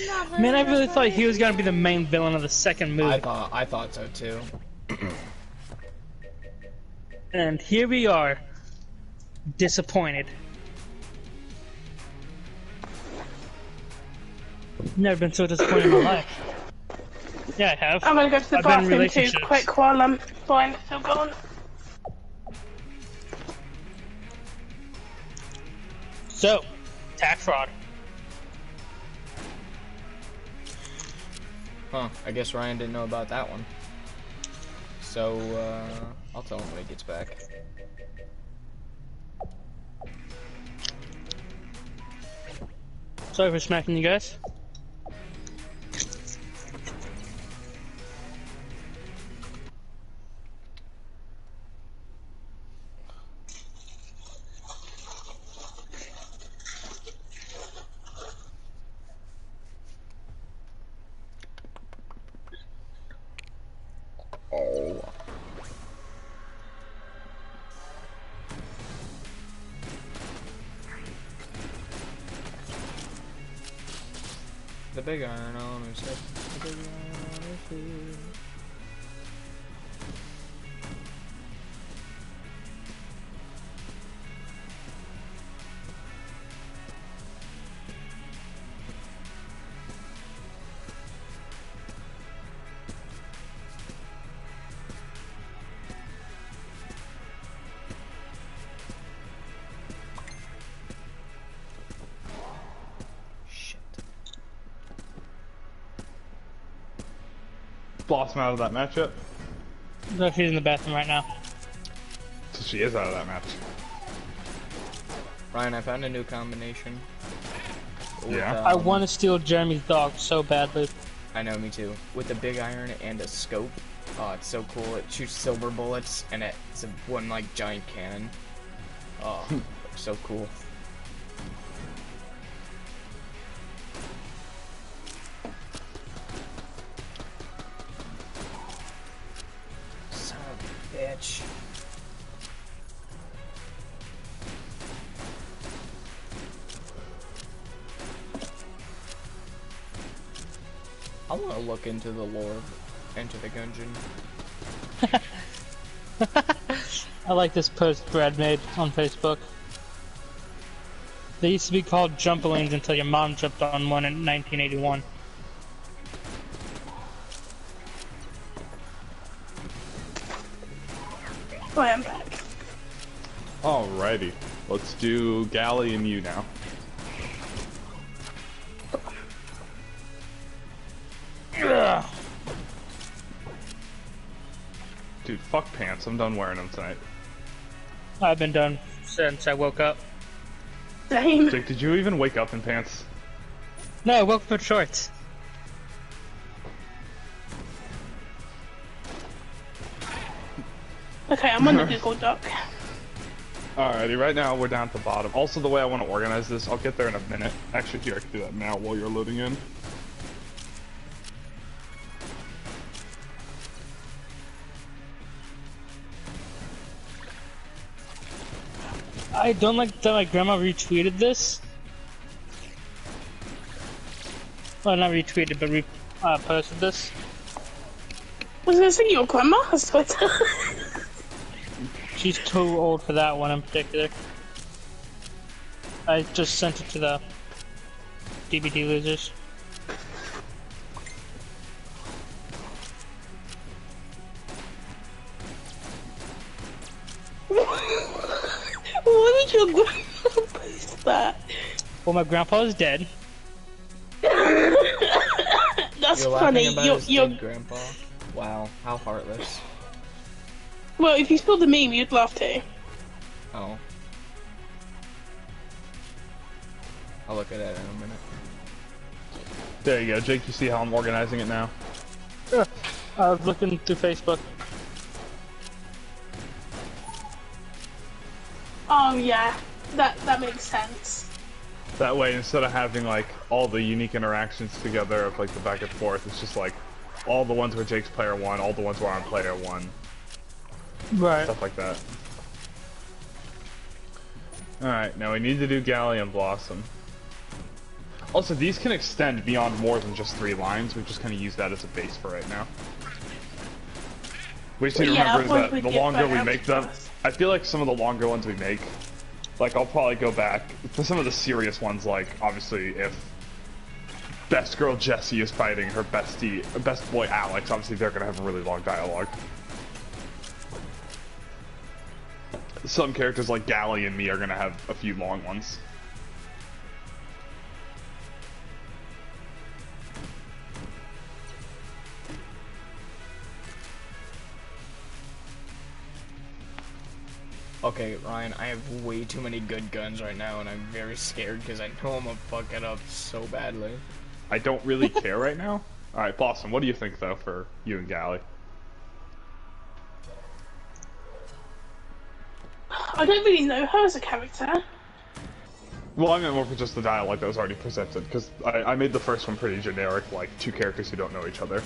[SPEAKER 1] Nothing
[SPEAKER 2] Man, I really
[SPEAKER 1] is
[SPEAKER 2] thought he was
[SPEAKER 1] beneath
[SPEAKER 2] gonna be the
[SPEAKER 1] you.
[SPEAKER 2] main villain of the second movie.
[SPEAKER 1] I thought so too.
[SPEAKER 2] And here we are, disappointed. Never been so disappointed in my life. Yeah, I have.
[SPEAKER 3] I'm gonna go to the
[SPEAKER 2] I've been in
[SPEAKER 3] bathroom too
[SPEAKER 2] relationships.
[SPEAKER 3] quick while I'm fine. Still going.
[SPEAKER 2] So, tax fraud.
[SPEAKER 1] Huh, I guess Ryan didn't know about that one. So, I'll tell him when he gets back.
[SPEAKER 2] Sorry for smacking you guys.
[SPEAKER 1] Oh. The big iron on his head. The big iron on his head.
[SPEAKER 4] Blossom out of that matchup.
[SPEAKER 2] No, she's in the bathroom right now.
[SPEAKER 4] So she is out of that match.
[SPEAKER 1] Ryan, I found a new combination.
[SPEAKER 4] Yeah?
[SPEAKER 2] I want to steal Jeremy's dog so badly.
[SPEAKER 1] I know, me too. With a big iron and a scope. Oh, it's so cool. It shoots silver bullets, and it's one, like, giant cannon. Oh, so cool. bitch. I want to look into the lore of Enter the Gungeon.
[SPEAKER 2] I like this post Brad made on Facebook. They used to be called jumpolines until your mom jumped on one in 1981.
[SPEAKER 3] Oh, I am back.
[SPEAKER 4] Alrighty, let's do Galley and you now.
[SPEAKER 2] Ugh.
[SPEAKER 4] Dude, fuck pants. I'm done wearing them tonight.
[SPEAKER 2] I've been done since I woke up.
[SPEAKER 3] Same.
[SPEAKER 4] Jake, did you even wake up in pants?
[SPEAKER 2] No, I woke up in shorts.
[SPEAKER 3] Okay, I'm on the Google Doc.
[SPEAKER 4] Alrighty, right now we're down at the bottom. Also, the way I want to organize this, I'll get there in a minute. Actually, here, I can do that now while you're loading in.
[SPEAKER 2] I don't like that my grandma retweeted this. Well, not retweeted, but posted this.
[SPEAKER 3] Was I gonna say your grandma has Twitter?
[SPEAKER 2] She's too old for that one in particular. I just sent it to the DVD losers.
[SPEAKER 3] Why would your grandma post that?
[SPEAKER 2] Well, my grandpa is dead.
[SPEAKER 3] That's
[SPEAKER 1] You're
[SPEAKER 3] funny.
[SPEAKER 1] laughing about his dead grandpa? Wow, how heartless.
[SPEAKER 3] Well, if you saw the meme, you'd laugh too.
[SPEAKER 1] Oh. I'll look at it in a minute.
[SPEAKER 4] There you go, Jake. You see how I'm organizing it now?
[SPEAKER 2] Yeah, I was looking through Facebook.
[SPEAKER 3] Oh yeah, that makes sense.
[SPEAKER 4] That way, instead of having like all the unique interactions together of like the back and forth, it's just like all the ones where Jake's player 1, all the ones where I'm player 1.
[SPEAKER 2] Right.
[SPEAKER 4] Stuff like that. Alright, now we need to do Galley and Blossom. Also, these can extend beyond more than just 3 lines. We just kind of use that as a base for right now. We just need to remember is that the longer we make them, I feel like some of the longer ones we make, like I'll probably go back to some of the serious ones, like obviously if best girl Jessie is fighting her best boy Alex, obviously they're gonna have a really long dialogue. Some characters like Galley and me are gonna have a few long ones.
[SPEAKER 1] Okay, Ryan, I have way too many good guns right now, and I'm very scared because I know I'm gonna fuck it up so badly.
[SPEAKER 4] I don't really care right now. Alright, Blossom, what do you think though for you and Galley?
[SPEAKER 3] I don't really know her as a character.
[SPEAKER 4] Well, I meant more for just the dialogue that was already presented, because I made the first one pretty generic, like 2 characters who don't know each other.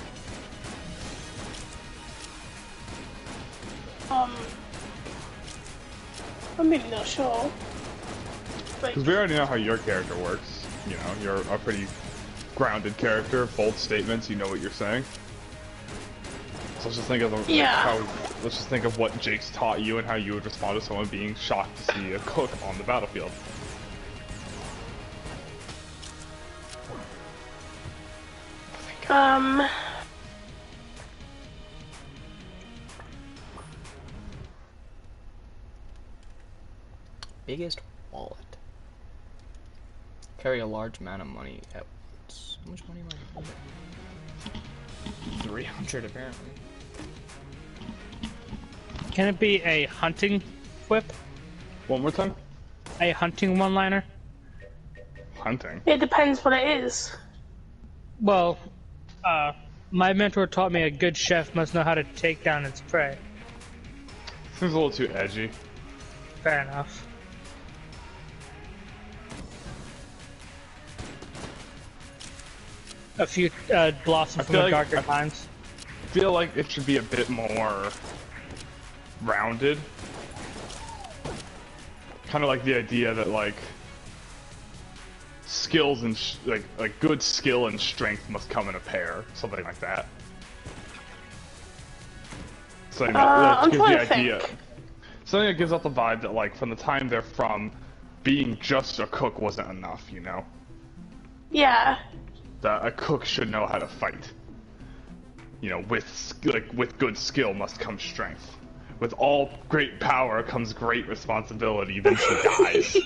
[SPEAKER 3] I'm really not sure.
[SPEAKER 4] Because we already know how your character works. You know, you're a pretty grounded character, bold statements, you know what you're saying. So let's just think of let's just think of what Jake's taught you and how you would respond to someone being shocked to see a cook on the battlefield.
[SPEAKER 1] Biggest wallet. Carry a large amount of money at once. How much money am I holding? 300 apparently.
[SPEAKER 2] Can it be a hunting whip?
[SPEAKER 4] One more time?
[SPEAKER 2] A hunting one-liner?
[SPEAKER 4] Hunting.
[SPEAKER 3] It depends what it is.
[SPEAKER 2] Well, my mentor taught me a good chef must know how to take down its prey.
[SPEAKER 4] Seems a little too edgy.
[SPEAKER 2] Fair enough. A few blossom from the darker times.
[SPEAKER 4] I feel like it should be a bit more rounded. Kind of like the idea that like skills and like good skill and strength must come in a pair, something like that. Something that gives the idea. Something that gives out the vibe that like from the time they're from, being just a cook wasn't enough, you know?
[SPEAKER 3] Yeah.
[SPEAKER 4] That a cook should know how to fight. You know, with good skill must come strength. With all great power comes great responsibility. Then she dies.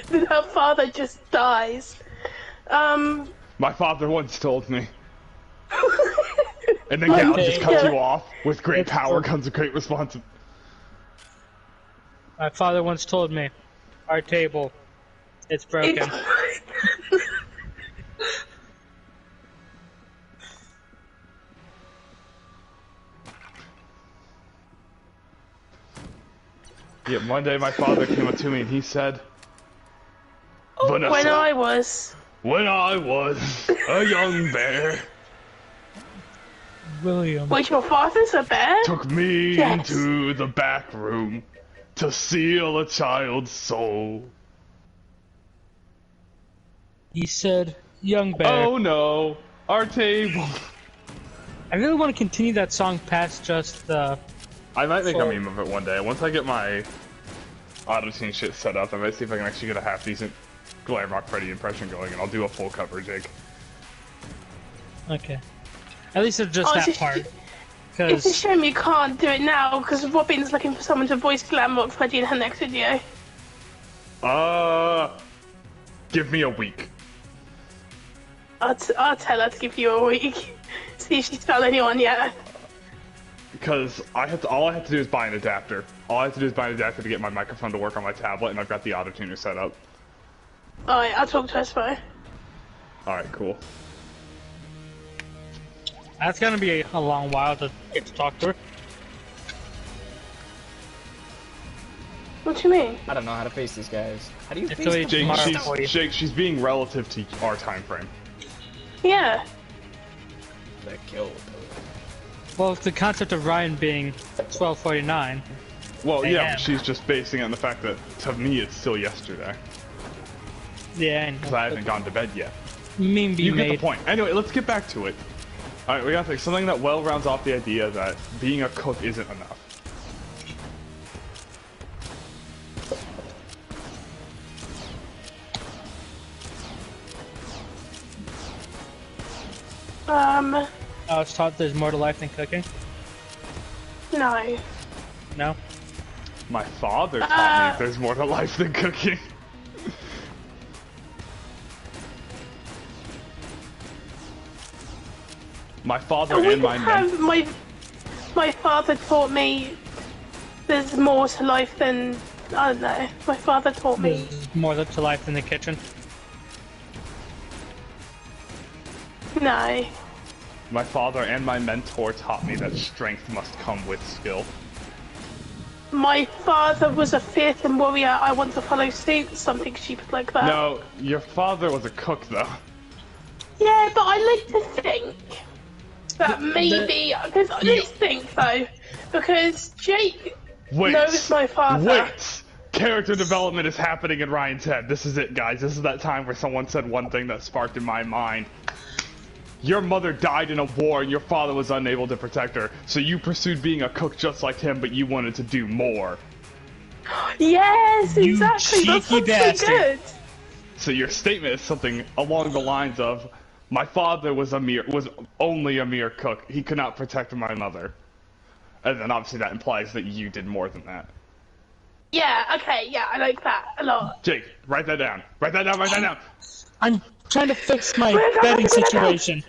[SPEAKER 3] Then her father just dies.
[SPEAKER 4] My father once told me. And then Gal just cuts you off. With great power comes a great responsibility.
[SPEAKER 2] My father once told me, our table, it's broken.
[SPEAKER 4] Yeah, one day my father came up to me and he said, Vanessa, when I was a young bear,
[SPEAKER 2] William.
[SPEAKER 3] Wait, your father's a bear?
[SPEAKER 4] Took me into the back room to seal a child's soul.
[SPEAKER 2] He said, young bear.
[SPEAKER 4] Oh no, our table.
[SPEAKER 2] I really want to continue that song past just the...
[SPEAKER 4] I might make a meme of it one day. Once I get my auto-tune shit set up, I might see if I can actually get a half-decent Glam Rock Freddy impression going, and I'll do a full cover, Jake.
[SPEAKER 2] Okay. At least it's just that part.
[SPEAKER 3] It's a shame you can't do it now, because Robin's looking for someone to voice Glam Rock Freddy in her next video.
[SPEAKER 4] Give me a week.
[SPEAKER 3] I'll tell her to give you a week. See if she's found anyone yet.
[SPEAKER 4] Because all I have to do is buy an adapter. All I have to do is buy an adapter to get my microphone to work on my tablet, and I've got the auto-tuner set up.
[SPEAKER 3] Alright, I'll talk to her tomorrow.
[SPEAKER 4] Alright, cool.
[SPEAKER 2] That's gonna be a long while to get to talk to her.
[SPEAKER 3] What do you mean?
[SPEAKER 1] I don't know how to face these guys. How do you face them?
[SPEAKER 4] Jake, she's being relative to our time frame.
[SPEAKER 3] Yeah.
[SPEAKER 1] That killed.
[SPEAKER 2] Well, the concept of Ryan being 12:49.
[SPEAKER 4] Well, yeah, but she's just basing it on the fact that, to me, it's still yesterday.
[SPEAKER 2] Yeah,
[SPEAKER 4] because I haven't gone to bed yet.
[SPEAKER 2] Meme be
[SPEAKER 4] you
[SPEAKER 2] made.
[SPEAKER 4] get the point. Anyway, let's get back to it. Alright, we gotta think something that well rounds off the idea that being a cook isn't enough.
[SPEAKER 2] I was taught there's more to life than cooking.
[SPEAKER 3] No.
[SPEAKER 2] No?
[SPEAKER 4] My father taught me there's more to life than cooking. My father and my men.
[SPEAKER 3] My father taught me there's more to life than, I don't know, my father taught me.
[SPEAKER 2] There's more to life than the kitchen?
[SPEAKER 3] No.
[SPEAKER 4] My father and my mentor taught me that strength must come with skill.
[SPEAKER 3] My father was a fearsome warrior. I want to follow suit, something stupid like that.
[SPEAKER 4] No, your father was a cook, though.
[SPEAKER 3] Yeah, but I like to think that maybe, because let's think though, because Jake knows my father.
[SPEAKER 4] Wait! Character development is happening in Ryan's head. This is it, guys. This is that time where someone said one thing that sparked in my mind. Your mother died in a war and your father was unable to protect her, so you pursued being a cook just like him, but you wanted to do more.
[SPEAKER 3] Yes, exactly. That's so good.
[SPEAKER 4] So your statement is something along the lines of, my father was only a mere cook. He could not protect my mother. And then obviously that implies that you did more than that.
[SPEAKER 3] Yeah, okay, yeah, I like that a lot.
[SPEAKER 4] Jake, write that down. Write that down, write that down.
[SPEAKER 2] I'm trying to fix my bedding situation.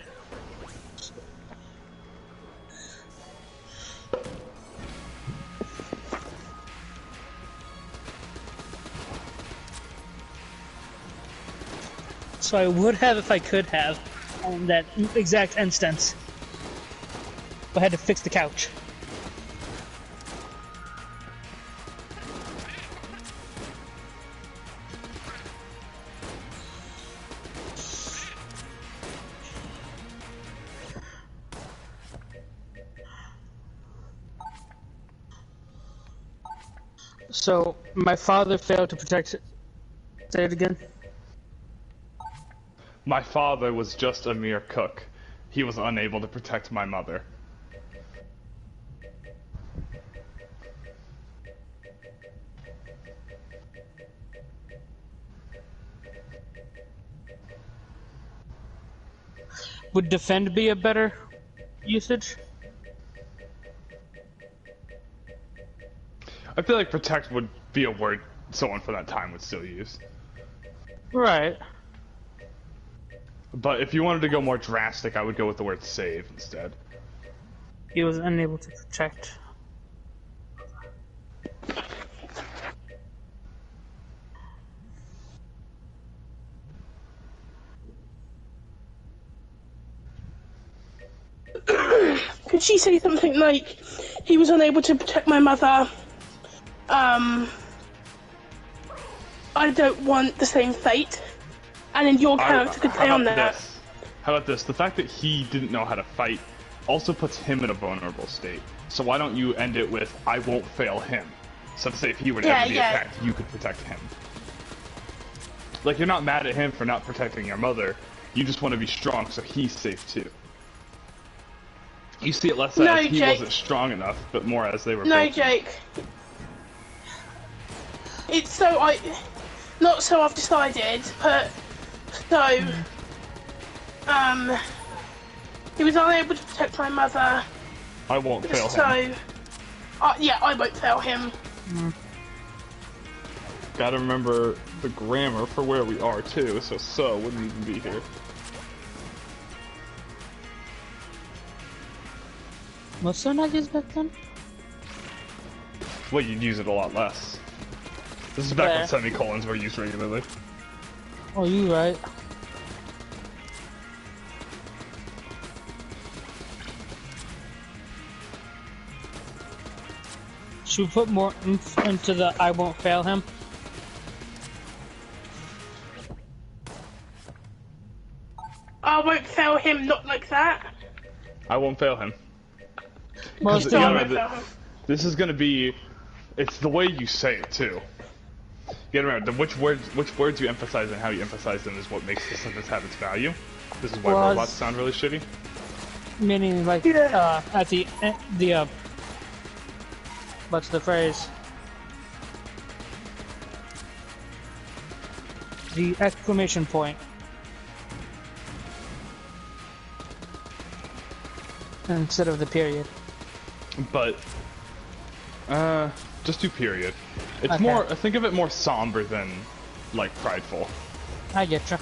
[SPEAKER 2] So I would have if I could have on that exact instance. But I had to fix the couch. So, my father failed to protect... Say it again?
[SPEAKER 4] My father was just a mere cook. He was unable to protect my mother.
[SPEAKER 2] Would defend be a better usage?
[SPEAKER 4] I feel like protect would be a word someone from that time would still use.
[SPEAKER 2] Right.
[SPEAKER 4] But if you wanted to go more drastic, I would go with the word save instead.
[SPEAKER 2] He was unable to protect.
[SPEAKER 3] Could she say something like, he was unable to protect my mother, I don't want the same fate? And then your character could play on that.
[SPEAKER 4] How about this? The fact that he didn't know how to fight also puts him in a vulnerable state. So why don't you end it with, I won't fail him? So to say if he were to ever be attacked, you could protect him. Like, you're not mad at him for not protecting your mother. You just want to be strong so he's safe too. You see it less as he wasn't strong enough, but more as they were
[SPEAKER 3] No,
[SPEAKER 4] both.
[SPEAKER 3] Jake. It's so not so I've decided, but so, he was unable to protect my mother.
[SPEAKER 4] I won't fail him.
[SPEAKER 3] So, yeah, I won't fail him.
[SPEAKER 4] Gotta remember the grammar for where we are too, so wouldn't even be here.
[SPEAKER 2] Was so not used back then?
[SPEAKER 4] Well, you'd use it a lot less. This is back when semicolons were used regularly.
[SPEAKER 2] Oh, you right. Should we put more oomph into the I won't fail him?
[SPEAKER 3] I won't fail him, not like that.
[SPEAKER 4] I won't fail him.
[SPEAKER 2] Well,
[SPEAKER 3] Still, I won't fail him.
[SPEAKER 4] This is gonna be, it's the way you say it too. You gotta remember, which words you emphasize and how you emphasize them is what makes the sentence have its value. This is why robots sound really shitty.
[SPEAKER 2] Meaning, like, at the what's the phrase? The exclamation point. Instead of the period.
[SPEAKER 4] But, just do period. It's
[SPEAKER 2] Okay.
[SPEAKER 4] more, think of it more somber than, like, prideful.
[SPEAKER 2] I getcha.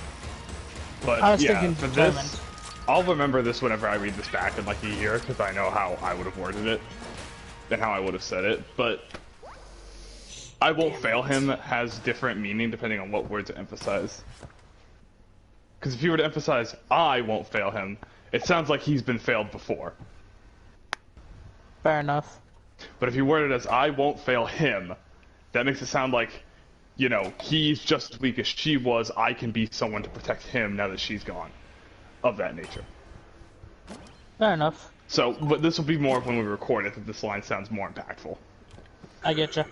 [SPEAKER 4] But,
[SPEAKER 2] I was
[SPEAKER 4] yeah,
[SPEAKER 2] thinking
[SPEAKER 4] for
[SPEAKER 2] determined.
[SPEAKER 4] this, I'll remember this whenever I read this back in, like, a year, because I know how I would have worded it, and how I would have said it, but I won't fail him has different meaning depending on what word to emphasize. Because if you were to emphasize, I won't fail him, it sounds like he's been failed before.
[SPEAKER 2] Fair enough.
[SPEAKER 4] But if you word it as, I won't fail him, that makes it sound like, you know, he's just as weak as she was, I can be someone to protect him now that she's gone. Of that nature.
[SPEAKER 2] Fair enough.
[SPEAKER 4] So, but this will be more when we record it, that this line sounds more impactful.
[SPEAKER 2] I getcha.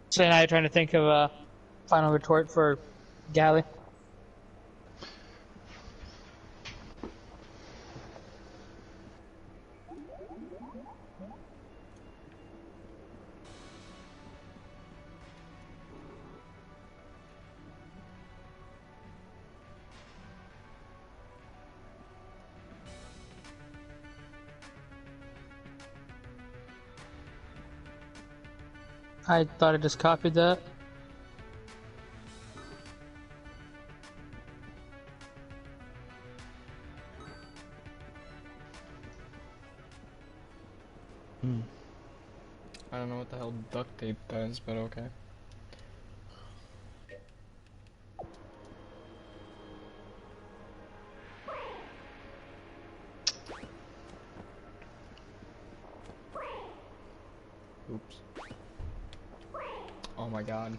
[SPEAKER 2] So now you're trying to think of a final retort for Galley. I thought I just copied that.
[SPEAKER 1] I don't know what the hell duct tape does, but okay. Oops. Oh my god.